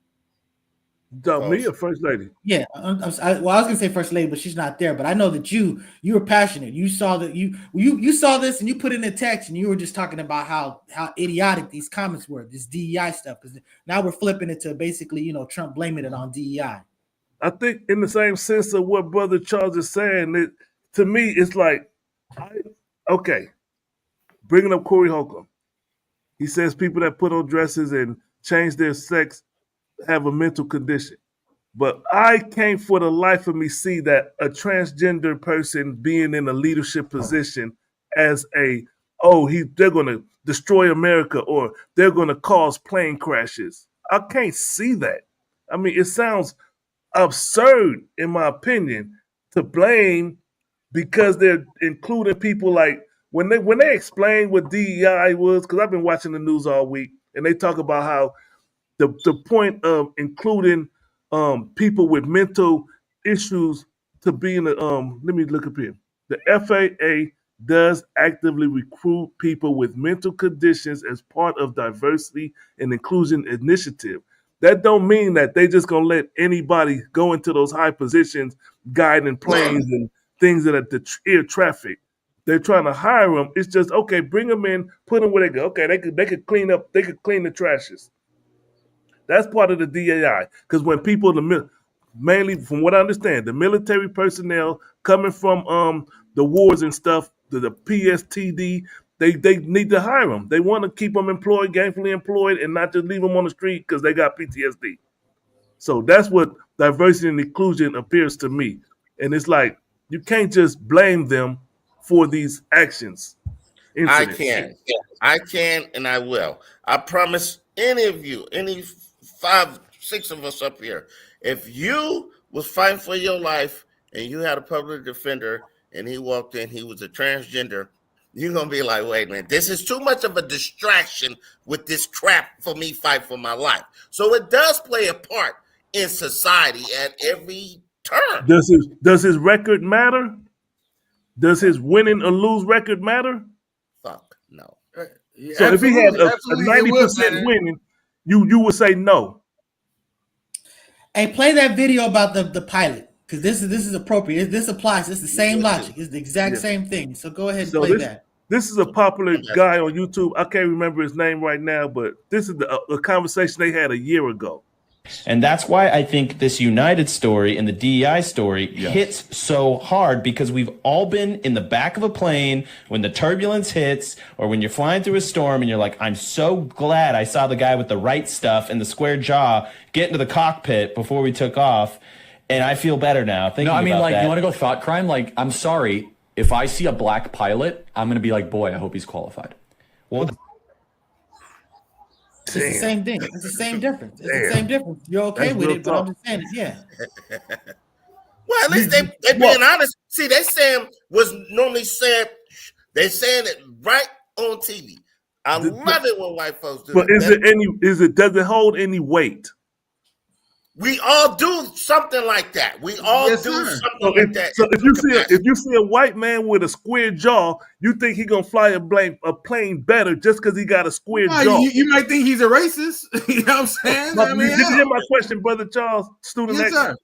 Me or First Lady?
Yeah, I was gonna say First Lady, but she's not there. But I know that you were passionate. You saw that you saw this, and you put in a text, and you were just talking about how idiotic these comments were, this DEI stuff. Because now we're flipping it to basically, Trump blaming it on DEI.
I think in the same sense of what Brother Charles is saying, to me, it's like, bringing up Corey Holcomb. He says people that put on dresses and change their sex have a mental condition. But I can't for the life of me see that a transgender person being in a leadership position as they're going to destroy America or they're going to cause plane crashes. I can't see that. I mean, it sounds absurd, in my opinion, to blame because they're including people like when they explain what DEI was, because I've been watching the news all week, and they talk about how the point of including people with mental issues to be in the let me look up here. The FAA does actively recruit people with mental conditions as part of diversity and inclusion initiative. That don't mean that they just gonna let anybody go into those high positions, guiding planes and things that are the air traffic. They're trying to hire them. It's just bring them in, put them where they go. Okay, they could clean up. They could clean the trashes. That's part of the DEI. Because when people, mainly from what I understand, the military personnel coming from the wars and stuff, the PSTD, they need to hire them. They want to keep them employed, gainfully employed, and not just leave them on the street because they got PTSD. So that's what diversity and inclusion appears to me. And it's like, you can't just blame them for these actions.
Incidents. I can, and I will. I promise any of you, any 5, 6 of us up here, if you was fighting for your life and you had a public defender and he walked in, he was a transgender, you're going to be like, wait a minute, this is too much of a distraction with this crap for me fight for my life. So it does play a part in society at every turn.
Does his record matter? Does his winning or lose record matter?
Fuck no.
So if he had a 90% winning, you would say no.
Hey, play that video about the pilot, because this is appropriate. This applies. It's the same logic. It's the exact same thing. So go ahead and play that.
This is a popular guy on YouTube. I can't remember his name right now, but this is the conversation they had a year ago.
And that's why I think this United story and the DEI story hits so hard, because we've all been in the back of a plane when the turbulence hits, or when you're flying through a storm and you're like, I'm so glad I saw the guy with the right stuff and the square jaw get into the cockpit before we took off. And I feel better now.
You want to go thought crime? Like, I'm sorry, if I see a black pilot, I'm going to be like, boy, I hope he's qualified.
Well,
the same thing. It's the same difference. It's the same difference. You're okay with it, but I'm just saying, yeah.
Well, at least they being honest. See, they saying was normally said. They saying it right on TV. I love it when white folks do
but
that.
Does it hold any weight?
We all do something like that. We all do something like that.
So if you see a white man with a square jaw, you think he gonna fly a plane better just because he got a square jaw?
You might think he's a racist. You know what I'm saying?
Did you hear my question, Brother Charles? Student
yes,
X?
sir.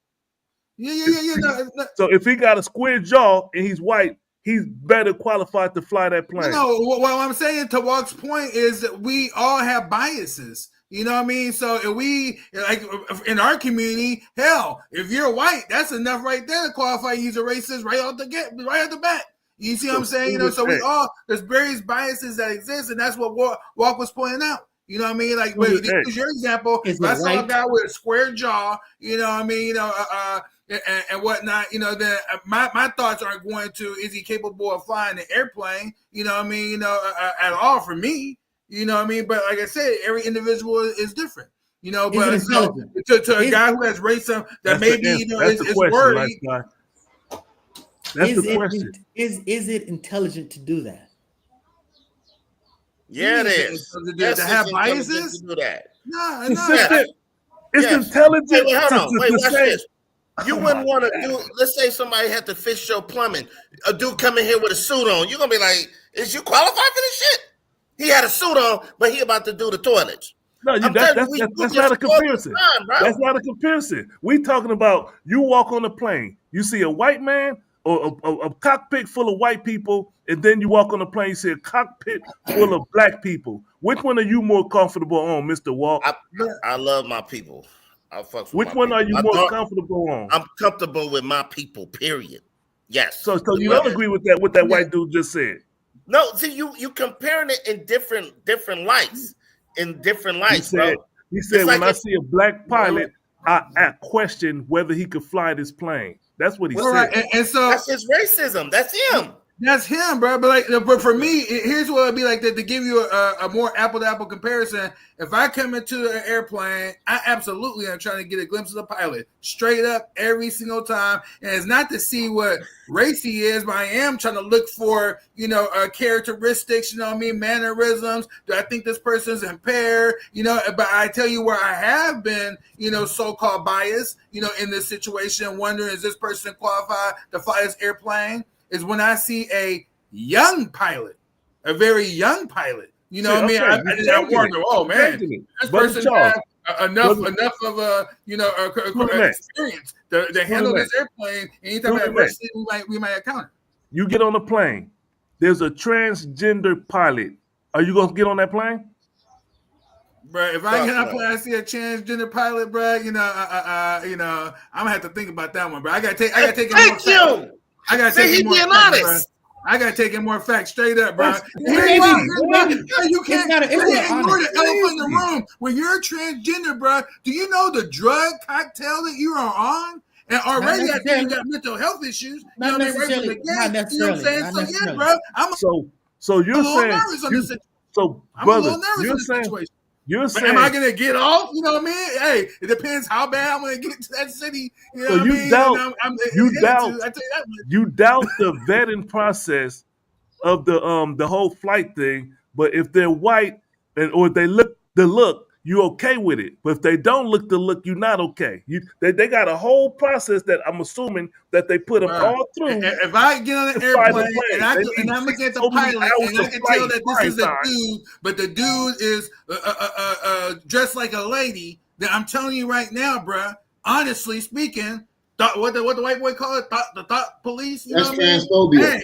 Yeah. No.
So if he got a square jaw and he's white, he's better qualified to fly that plane.
No, what I'm saying to Walk's point is that we all have biases. You know what I mean? So if we, like in our community, hell, if you're white, that's enough right there to qualify you as a racist right off the bat. You see what I'm saying? You know, so there's various biases that exist, and that's what Walk was pointing out. You know what I mean? Like, but use your example. If I saw a guy with a square jaw, you know what I mean? You know, and whatnot, you know, then my thoughts aren't going to, is he capable of flying an airplane? You know what I mean? You know, at all for me. You know what I mean? But like I said, every individual is different. You know, but to a guy who has racism that maybe is worried.
That's the question.
Is it intelligent to do that?
Yeah, it is.
To have biases?
To do that.
No.
It's intelligent.
Wait, hold on. Wait, watch this. You wouldn't want to do. Let's say somebody had to fix your plumbing. A dude come in here with a suit on. You're gonna be like, "Is you qualified for this shit?" He had a suit on, but he about to do the toilets.
No, that's not a comparison. That's not a comparison. We talking about you walk on a plane, you see a white man or a cockpit full of white people, and then you walk on a plane, you see a cockpit full of black people. Which one are you more comfortable on, Mr. Walk?
I love my people. I fuck with
Which one are you more comfortable on?
I'm comfortable with my people, period. Yes.
So you don't agree with that white dude just said?
No, see, you comparing it in different lights.
He said, when I see a black pilot, I question whether he could fly this plane. That's what he said.
Right. And so
that's his racism. That's him.
That's him, bro. But for me, here's what it'd be like to give you a more apple-to-apple comparison. If I come into an airplane, I absolutely am trying to get a glimpse of the pilot straight up every single time. And it's not to see what race he is, but I am trying to look for, characteristics, mannerisms. Do I think this person's impaired? But I tell you where I have been, so-called biased, in this situation, wondering, is this person qualified to fly this airplane? Is when I see a young pilot, a very young pilot. You know what I mean? I wonder, oh man, this person has enough of a experience to handle this airplane. Any type of risk we might encounter.
You get on a plane. There's a transgender pilot. Are you gonna get on that plane?
Bro, if I get on a plane, I see a transgender pilot, bro. I'm gonna have to think about that one, bro. I gotta take it more facts. I gotta take it more facts, bro. I gotta take it more facts, straight up, bro. You can't ignore the elephant in the room. When you're transgender, bro, do you know the drug cocktail that you are on? And already I think you got mental health issues.
Not necessarily.
Not necessarily. You know what I'm saying? So yeah, bro.
So you're saying. So brother, you're saying. You're saying,
am I gonna get off? You know what I mean? Hey, it depends how bad I'm gonna get to that city. You know
so
what I mean?
You doubt the vetting process of the whole flight thing. But if they're white or they look the look, you okay with it. But if they don't look the look, you're not okay. They got a whole process that I'm assuming that they put them all through.
If I get on an airplane and I'm looking at the pilot and I can tell that this is a dude, but the dude is dressed like a lady, then I'm telling you right now, bro, honestly speaking, what the white boy call it? The thought police? You
That's transphobia.
Hey,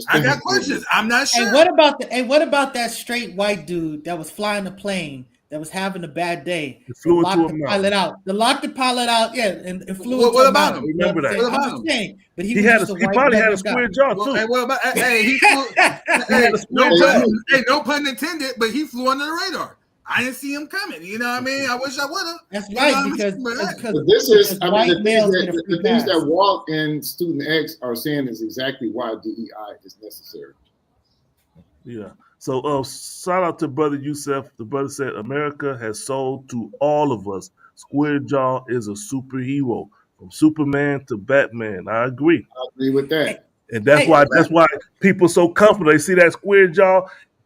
I got questions. I'm not sure.
And what about that straight white dude that was flying the plane that was having a bad day? Locked the pilot out. Yeah, and flew.
What about him?
Remember that?
What about him?
But
he probably had a square jaw too.
Hey, what about? He flew. No pun intended. But he flew under the radar. I didn't see him coming. You know what I mean? I wish I would have.
That's right, because
this is, the things that Walk and Student X are saying is exactly why DEI is necessary.
Yeah. So shout out to Brother Youssef. The brother said America has sold to all of us. Square Jaw is a superhero. From Superman to Batman. I agree.
I agree with that.
And that's why people so comfortable. They see that square jaw,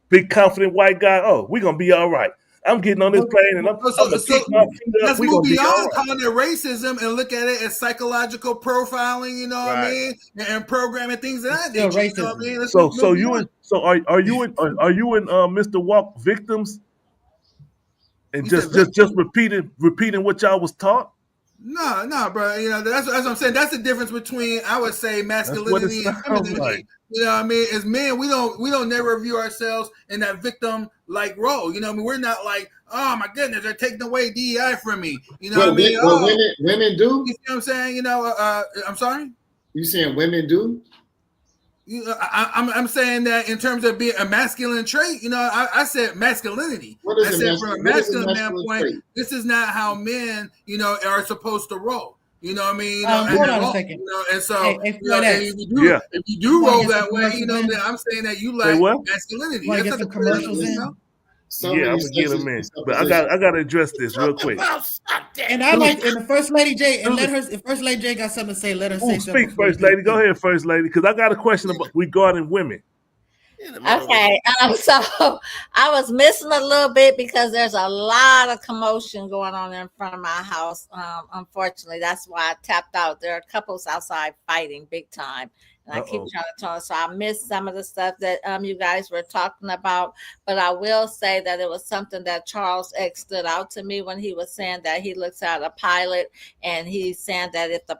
big confident white guy. Oh, we're gonna be all right. I'm getting on this plane and I'm gonna kick my feet up.
Let's
We're
move
gonna be all
beyond
right.
calling it racism and look at it as psychological profiling, you know what I mean, and programming things of that nature. You know what I mean?
Are you in Mr. Walk victims and just repeating what y'all was taught?
No, bro. You know, that's what I'm saying. That's the difference between, I would say, masculinity and femininity.
Like.
You know what I mean? As men, we don't never view ourselves in that victim-like role. You know what I mean? We're not like, oh my goodness, they're taking away DEI from me. You know what I mean?
Women do?
You see what I'm saying? You know, I'm sorry?
You saying women do?
I'm saying that in terms of being a masculine trait, you know, I said masculinity. I said from a masculine standpoint, this is not how men, you know, are supposed to roll. You know what I mean?
Hold on a second.
You know, and so
if
you do roll that way, you know, then I'm saying that you lack masculinity.
Want to get some commercials in?
Yeah, I'm gonna get them in, but I got to address this real quick.
And I like, and the First Lady J, and let her. If First Lady J got something to say, let her say something.
Speak, First Lady. Go ahead, First Lady, because I got a question regarding women.
Okay, so I was missing a little bit because there's a lot of commotion going on in front of my house. Unfortunately, that's why I tapped out. There are couples outside fighting big time. And I keep trying to talk, so I missed some of the stuff that you guys were talking about. But I will say that it was something that Charles X stood out to me when he was saying that he looks at a pilot and he's saying that if the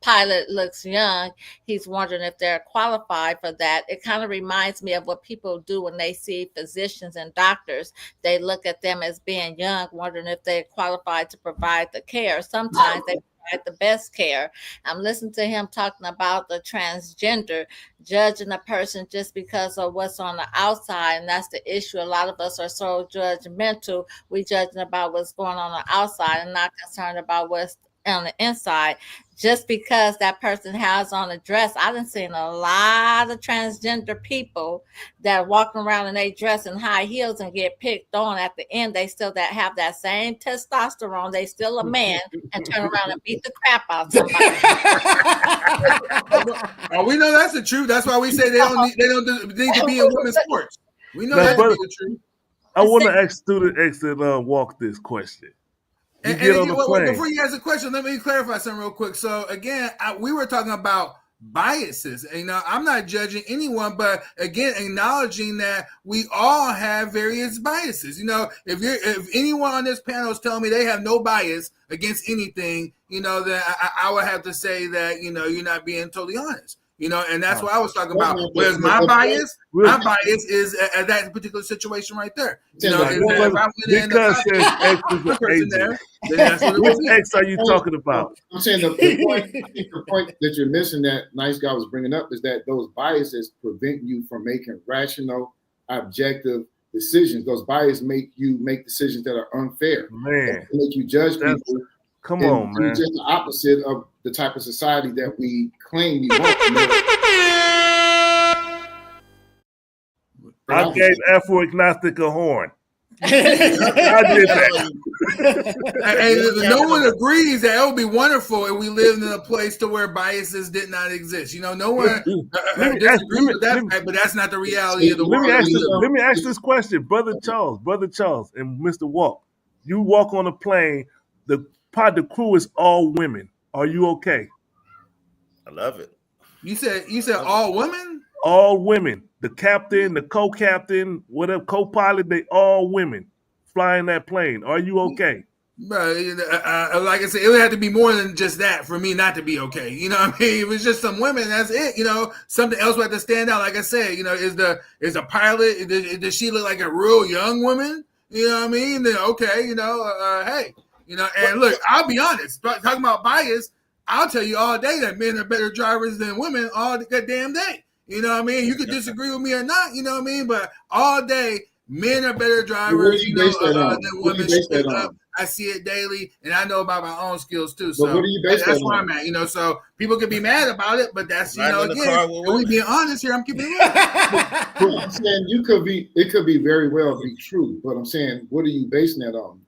pilot looks young, he's wondering if they're qualified for that. It kind of reminds me of what people do when they see physicians and doctors. They look at them as being young, wondering if they're qualified to provide the care. Sometimes they provide the best care. I'm listening to him talking about the transgender, judging a person just because of what's on the outside, and that's the issue. A lot of us are so judgmental. We judging about what's going on the outside and not concerned about what's on the inside. Just because that person has on a dress, I done seen a lot of transgender people that walking around in they dress in high heels and get picked on. At the end, they still have that same testosterone. They still a man and turn around and beat the crap out of somebody.
We know that's the truth. That's why we say they don't need to be in women's sports. We know that's the truth.
I want to ask Student X and Walk this question.
Before you ask a question, let me clarify something real quick. So again, we were talking about biases. You know, I'm not judging anyone, but again, acknowledging that we all have various biases. You know, if anyone on this panel is telling me they have no bias against anything, you know, then I would have to say that, you know, you're not being totally honest. You know, and that's what I was talking about. Whereas my bias is at that particular situation right there. You know, if I went
which X are you talking about?
I'm saying the point that you're missing, that nice guy was bringing up, is that those biases prevent you from making rational, objective decisions. Those biases make you make decisions that are unfair.
Man,
make you judge people.
Come on, man.
Just the opposite of the type of society that we claim we want.
I gave Afro-agnostic a horn. I did
that. No one agrees that it would be wonderful if we lived in a place to where biases did not exist. You know, no one disagrees with that fact, but that's not the reality of the world.
Let me ask this question, Brother Charles, and Mr. Walk. You walk on a plane, the crew is all women. Are you okay?
I love it.
You said all women?
All women. The captain, the co-captain, whatever, co-pilot, they all women flying that plane. Are you okay?
Like I said, it would have to be more than just that for me not to be okay. You know what I mean? It was just some women, that's it. You know, something else would have to stand out. Like I said, you know, is the pilot, does she look like a real young woman? You know what I mean? Then okay, you know, hey. You know, and look, I'll be honest, talking about bias, I'll tell you all day that men are better drivers than women all the goddamn day. You know what I mean? You could disagree with me or not, you know what I mean? But all day, Men are better
What do
drivers,
you base that on?
than
What do
women.
you base that
Straight up.
on?
I see it daily, and I know about my own skills too.
But
So
what do you base
that's
that
where
on?
I'm at. So people can be mad about it, but that's
Riding in the
again,
car with
and we
women.
being honest here. I'm keeping it real.
Well, I'm saying it could be very well be true, but I'm saying, what are you basing that on?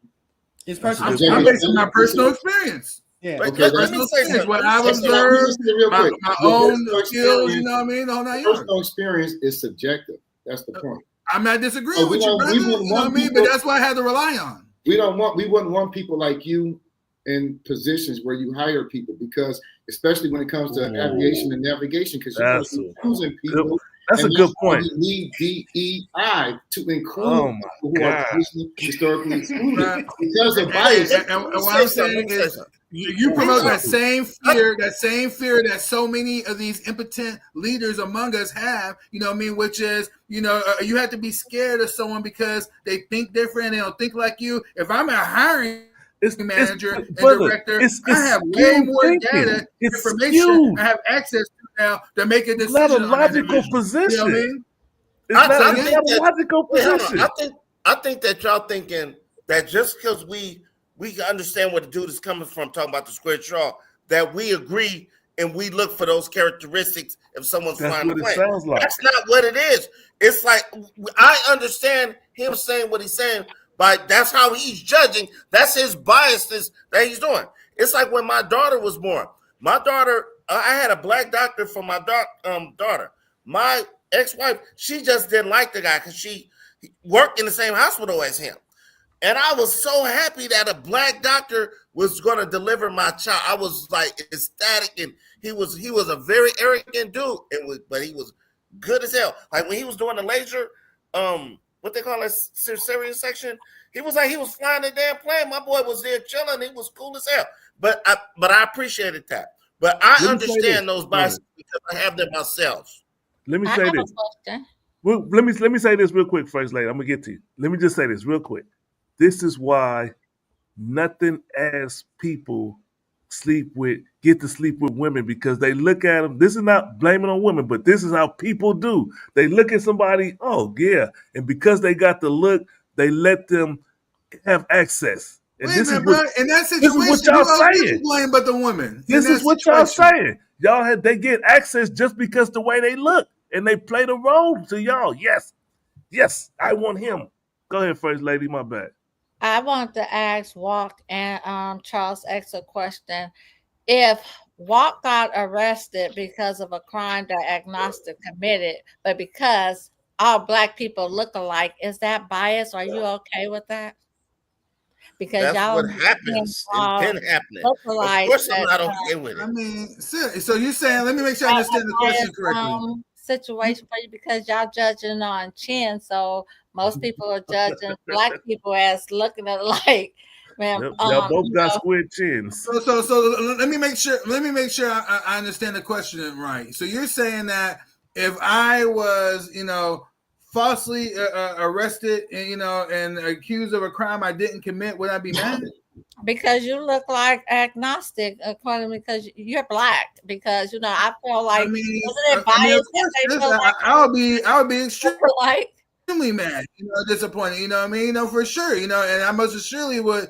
It's
I'm
personal.
basing my personal experience.
Yeah.
But
Okay,
let
that's
me
Personal
say
experience,
something.
what
Let me
I've
say something.
Let me
observed,
just say real
my
quick. Your
own
personal
skills.
experience-
The whole 9
Personal
yards.
experience is subjective. That's the point.
I'm not disagreeing
So we
with you,
don't-
brother.
we
You know
wouldn't
what I
want
mean?
people-
But that's what I had to rely on.
We wouldn't want people like you in positions where you hire people, because especially when it comes to aviation and navigation, because you're going to be choosing people.
That's a
and
good
why
point.
We need DEI to include
Oh my
people who are
God.
traditionally historically excluded
Right.
because of bias.
And what I'm saying is, you promote that same fear that so many of these impotent leaders among us have, you know what I mean, which is, you have to be scared of someone because they think different, they don't think like you. If I'm a hiring manager and director, I have way more data, information I have access to now to make a decision.
Not a
on that
logical
individual.
position.
You know what I mean?
It's not
I
a
think that-
logical
wait, hold on.
position.
I think that y'all thinking that just because we understand where the dude is coming from, talking about the square straw, that we agree and we look for those characteristics if someone's
That's
flying the
what it
plane.
sounds like.
That's not what it is. It's like I understand him saying what he's saying, but that's how he's judging. That's his biases that he's doing. It's like when my daughter was born. My daughter, I had a black doctor for my daughter. My ex-wife, she just didn't like the guy because she worked in the same hospital as him. And I was so happy that a black doctor was going to deliver my child. I was like ecstatic, and he was a very arrogant dude, but he was good as hell. Like when he was doing the laser, what they call it, cesarean section, he was flying the damn plane. My boy was there chilling. He was cool as hell. But I appreciated that. But I understand those biases because I have them myself.
Let me say this. Well, let me say this real quick, First Lady. I'm gonna get to you. Let me just say this real quick. This is why nothing as people get to sleep with women, because they look at them. This is not blaming on women, but this is how people do. They look at somebody, oh yeah, and because they got the look, they let them have access. And
Wait
this
a minute,
is
bro.
what,
In that
this
situation,
is what y'all
who else did
saying.
you blame but the woman?
This is what y'all saying. They get access just because the way they look, and they play the role to y'all. Yes, I want him. Go ahead, First Lady. My bad.
I want to ask Walk and Charles X a question. If Walk got arrested because of a crime that agnostic committed, but because all black people look alike, is that bias? Are you okay with that? Because
that's
y'all
what happens. It's been happening. Of course, I'm not okay with it.
I mean, so you're saying, let me make sure I understand the question correctly.
Situation for you because y'all judging on chin, so most people are judging black people as looking alike. Man,
y'all both got square chins.
So let me make sure I understand the question right. So you're saying that if I was, falsely arrested and and accused of a crime I didn't commit, would I be mad?
Because you look like agnostic, according because you're black. Because I feel like
I mean,
isn't it biased that they feel like
I would be extremely mad, disappointed, you know what I mean? For sure, and I most surely would,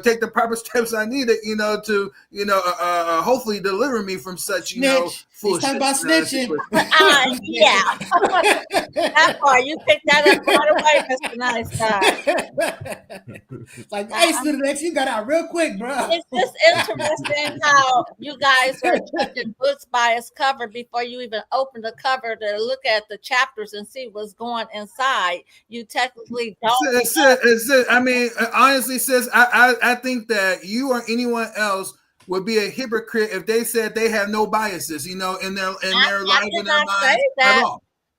take the proper steps I needed, to, hopefully deliver me from such,
He's talking about snitching.
Yeah. That part, you picked that up right away, Mr. Nice Guy.
Like, hey, Student, you got out real quick, bro.
It's just interesting how you guys are judging books by its cover before you even open the cover to look at the chapters and see what's going inside. You technically don't.
I mean, honestly, sis, I think that you or anyone else would be a hypocrite if they said they have no biases, in their life and their minds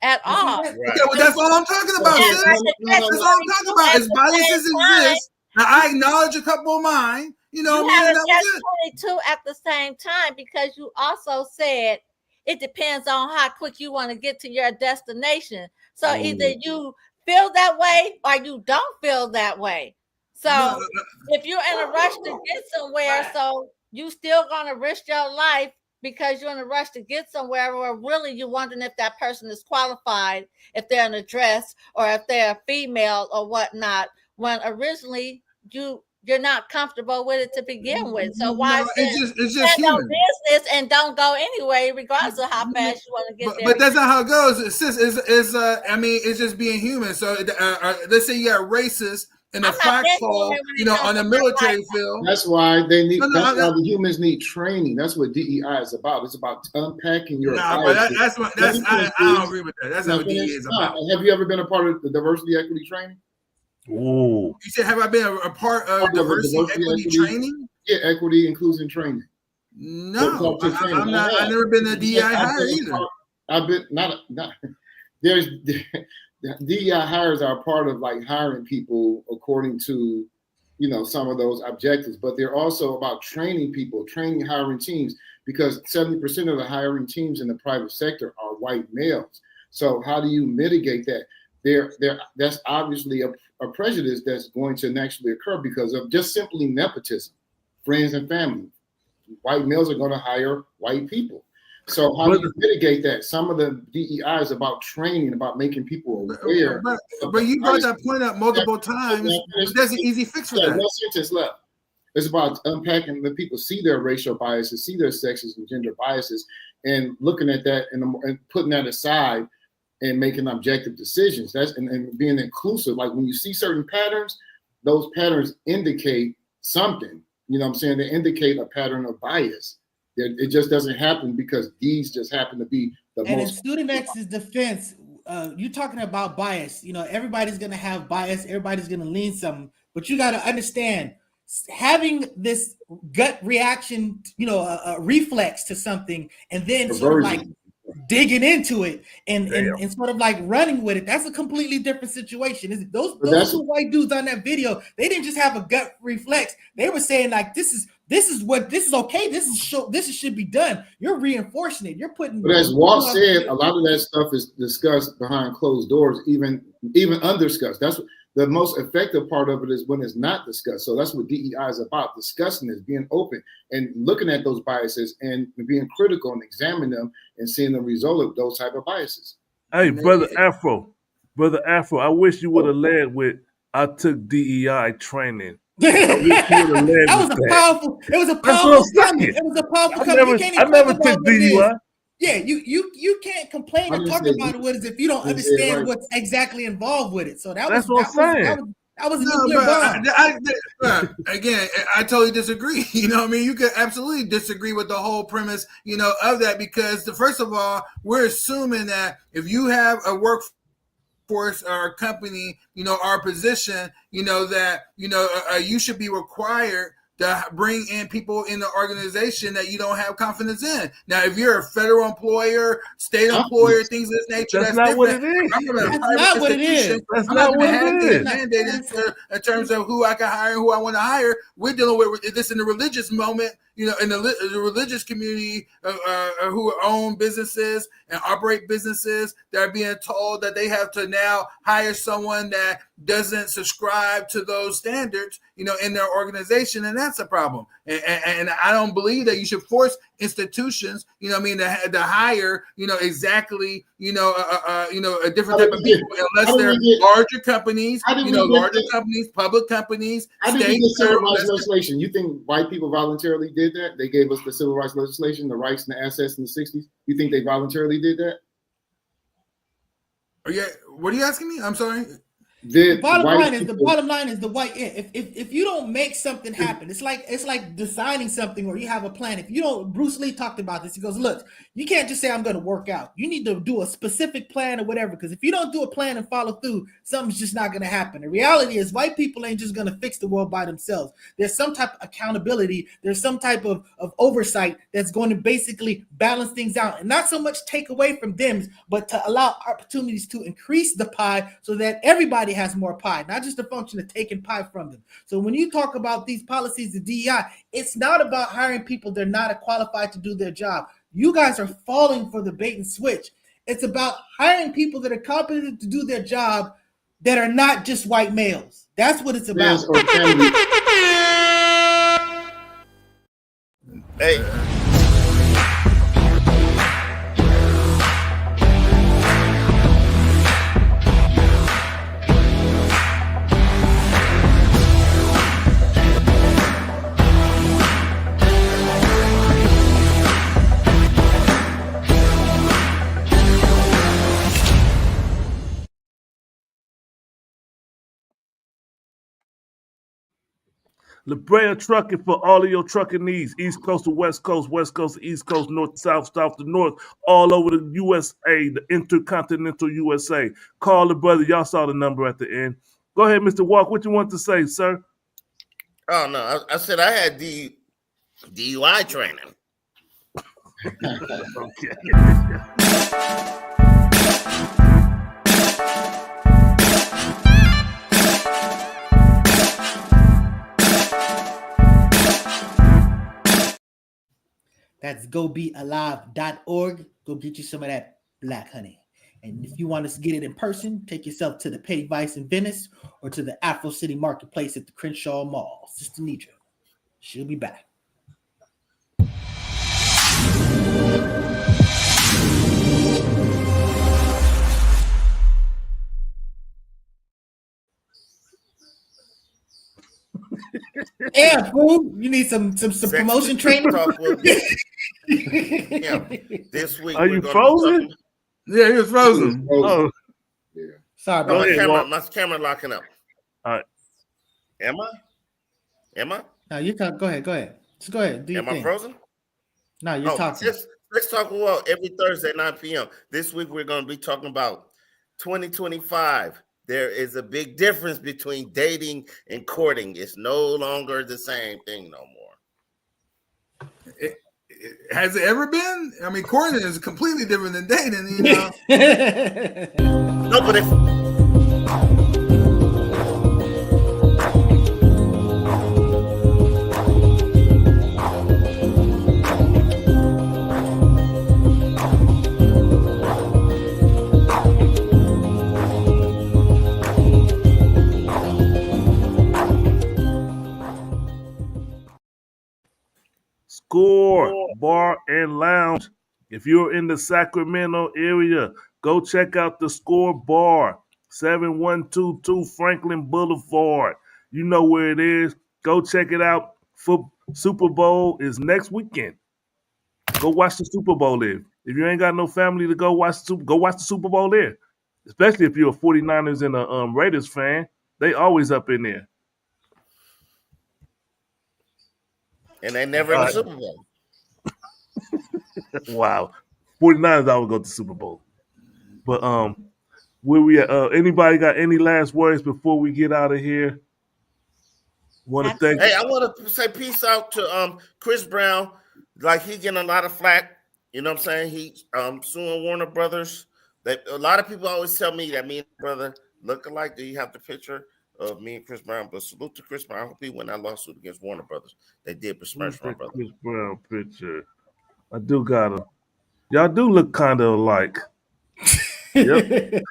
at all.
Right. Okay, well, that's all I'm talking about, sis. That's all I'm talking about. Is biases exist. Now, I acknowledge a couple of mine. You
have a catch-22 at the same time because you also said it depends on how quick you want to get to your destination. So either you feel that way or you don't feel that way. So if you're in a rush to get somewhere, so you still gonna risk your life because you're in a rush to get somewhere, or really you're wondering if that person is qualified, if they're in a dress or if they're a female or whatnot, when originally you're not comfortable with it to begin with. So why
it's just human
business and don't go anyway, regardless of how fast you want to get there?
But that's not how it goes. I mean, it's just being human. So let's say you got racists in a foxhole, on a military field.
That's why they need. That's why the humans need training. That's what DEI is about. It's about unpacking your.
But I don't agree with that. That's not what DEI is about.
Have you ever been a part of the diversity equity training?
Ooh.
You said, have I been a part of diversity equity training?
Yeah, equity inclusion training.
No, I'm not. I've never been a DEI hire either.
I've been not. There's DEI hires are part of like hiring people according to, some of those objectives, but they're also about training people, hiring teams, because 70% of the hiring teams in the private sector are white males. So how do you mitigate that? That's obviously a prejudice that's going to naturally occur because of just simply nepotism, friends and family. White males are going to hire white people. So how do you mitigate that? Some of the DEI is about training, about making people aware.
But you brought that point up multiple times. There's an easy fix for that.
One sentence left. It's about unpacking, the people see their racial biases, see their sexist and gender biases, and looking at that and putting that aside and making objective decisions. And being inclusive. Like when you see certain patterns, those patterns indicate something. You know what I'm saying? They indicate a pattern of bias. It just doesn't happen because these just happen to be the most.
And in Student X's defense, you're talking about bias. Everybody's going to have bias. Everybody's going to lean something. But you got to understand, having this gut reaction, a reflex to something, and then sort of like digging into it and sort of like running with it, that's a completely different situation. Those two white dudes on that video, they didn't just have a gut reflex. They were saying like, this is okay. This should be done. You're reinforcing it. You're putting.
But as Walt said, a lot of that stuff is discussed behind closed doors, even undiscussed. That's what, the most effective part of it is when it's not discussed. So that's what DEI is about: discussing this, being open, and looking at those biases and being critical and examining them and seeing the result of those type of biases.
Hey, brother Afro, I wish you would have led with "I took DEI training."
It was a powerful comment. It was a powerful comment.
I never took DUI.
Yeah, you can't complain and talk about it with us if you don't understand what's exactly involved with it. So that's what I'm saying. That was a nuclear bomb.
Again, I totally disagree. You could absolutely disagree with the whole premise, of that, because first of all, we're assuming that if you have a workforce or a company, our position, that, you should be required to bring in people in the organization that you don't have confidence in. Now, if you're a federal employer, state employer, things of this nature,
that's not what it is.
That's not what it is.
That's not what it is.
Mandated in terms of who I can hire and who I want to hire. We're dealing with this in the religious moment, in the religious community who own businesses and operate businesses that are being told that they have to now hire someone that doesn't subscribe to those standards, in their organization, and that's a problem. And I don't believe that you should force institutions, to hire, exactly, a different type of people, unless they're larger companies, companies, public companies.
How did we get civil rights legislation? You think white people voluntarily did that? They gave us the civil rights legislation, the rights and the assets in the 60s. You think they voluntarily did that?
What are you asking me? I'm sorry.
The bottom line is the white. If you don't make something happen, it's like designing something where you have a plan. If you don't, Bruce Lee talked about this. He goes, look, you can't just say I'm going to work out. You need to do a specific plan or whatever. Because if you don't do a plan and follow through, something's just not going to happen. The reality is, white people ain't just going to fix the world by themselves. There's some type of accountability. There's some type of oversight that's going to basically balance things out, and not so much take away from them, but to allow opportunities to increase the pie so that everybody has more pie, not just a function of taking pie from them. So when you talk about these policies of DEI, it's not about hiring people that are not qualified to do their job. You guys are falling for the bait and switch. It's about hiring people that are competent to do their job that are not just white males. That's what it's about.
Hey.
La Brea Trucking for all of your trucking needs. East Coast to West Coast, West Coast to East Coast, North to South, South to North, all over the USA, the intercontinental USA. Call the brother. Y'all saw the number at the end. Go ahead, Mr. Walk. What you want to say, sir?
Oh, no. I said I had DUI training.
Okay.
That's gobealive.org. Go get you some of that black honey. And if you want to get it in person, take yourself to the Petty Vice in Venice or to the Afro City Marketplace at the Crenshaw Mall. Sister Nidra, she'll be back. Yeah, fool. You need some promotion training.
Yeah. This week.
Are you frozen?
Yeah, he was frozen.
Oh.
Yeah.
Sorry, bro.
My camera locking up.
All right.
Am I?
No, you can go ahead. Just go ahead. Do your
Am
thing.
I frozen?
No, you're talking.
Let's talk about every Thursday, 9 p.m. This week we're going to be talking about 2025. There is a big difference between dating and courting. It's no longer the same thing no more.
Has it ever been? I mean, courting is completely different than dating, you know.
No, but if
Score Bar and Lounge. If you're in the Sacramento area, go check out the Score Bar, 7122 Franklin Boulevard. You know where it is. Go check it out. Super Bowl is next weekend. Go watch the Super Bowl there. If you ain't got no family to go watch the Super Bowl there. Especially if you're a 49ers and a Raiders fan. They always up in there.
and they never in the Super Bowl.
Wow. 49ers always go to the Super Bowl. But where we at? Anybody got any last words before we get out of here? Want to thank
Hey, I want to say peace out to Chris Brown. Like, he getting a lot of flack. You know what I'm saying? He suing Warner Brothers. A lot of people always tell me that me and brother look alike. Do you have the picture of me and Chris Brown? But salute to Chris Brown. I hope he win that lawsuit against Warner Brothers. They did besmirch my brother.
Chris Brown picture. I do got him. Y'all do look kind of alike. Yep.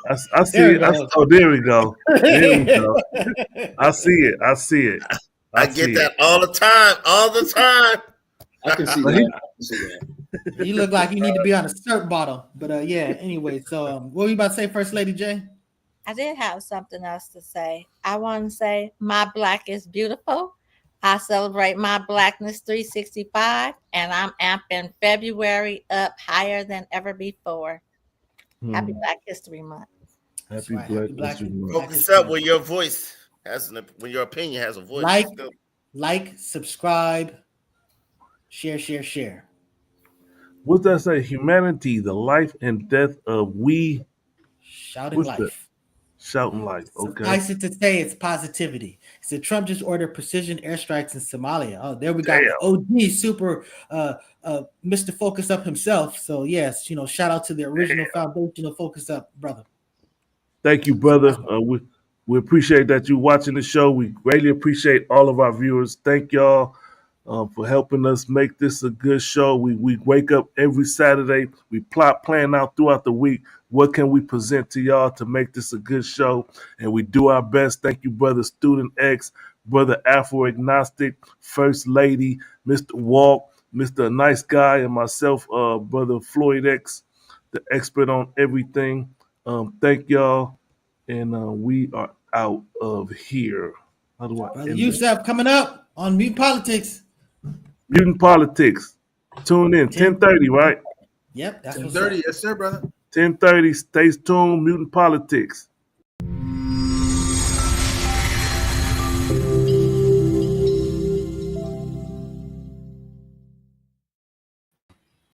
I see it. There we go. There we go. I see it.
I get that all the time.
I can see that.
You look like you need to be on a syrup bottle. But yeah, anyway, so what were you about to say first, Lady J?
I did have something else to say. I want to say my black is beautiful. I celebrate my blackness 365, and I'm amping February up higher than ever before. Happy Black History Month.
Happy Black History Month.
Focus up when your voice when your opinion has a voice.
Like, subscribe, share.
What's that say? Humanity, the life and death of we.
Shouting life.
That? Shouting life. Okay.
Suffice it to say, it's positivity. So Trump just ordered precision airstrikes in Somalia. Oh, there we got OG super Mr. Focus Up himself. So yes, shout out to the original foundation of Focus Up, brother.
Thank you, brother. We appreciate that you watching the show. We greatly appreciate all of our viewers. Thank y'all for helping us make this a good show. We wake up every Saturday. We plan out throughout the week. What can we present to y'all to make this a good show? And we do our best. Thank you, Brother Student X, Brother Afro Agnostic, First Lady, Mr. Walk, Mr. Nice Guy, and myself, Brother Floyd X, the expert on everything. Thank y'all. And we are out of here. How do I
Brother Youssef coming up on Mutant Politics.
Mutant Politics. Tune in 10:30, right?
Yep, that's
10:30. Yes, sir, brother.
10:30. Stay tuned. Mutant Politics.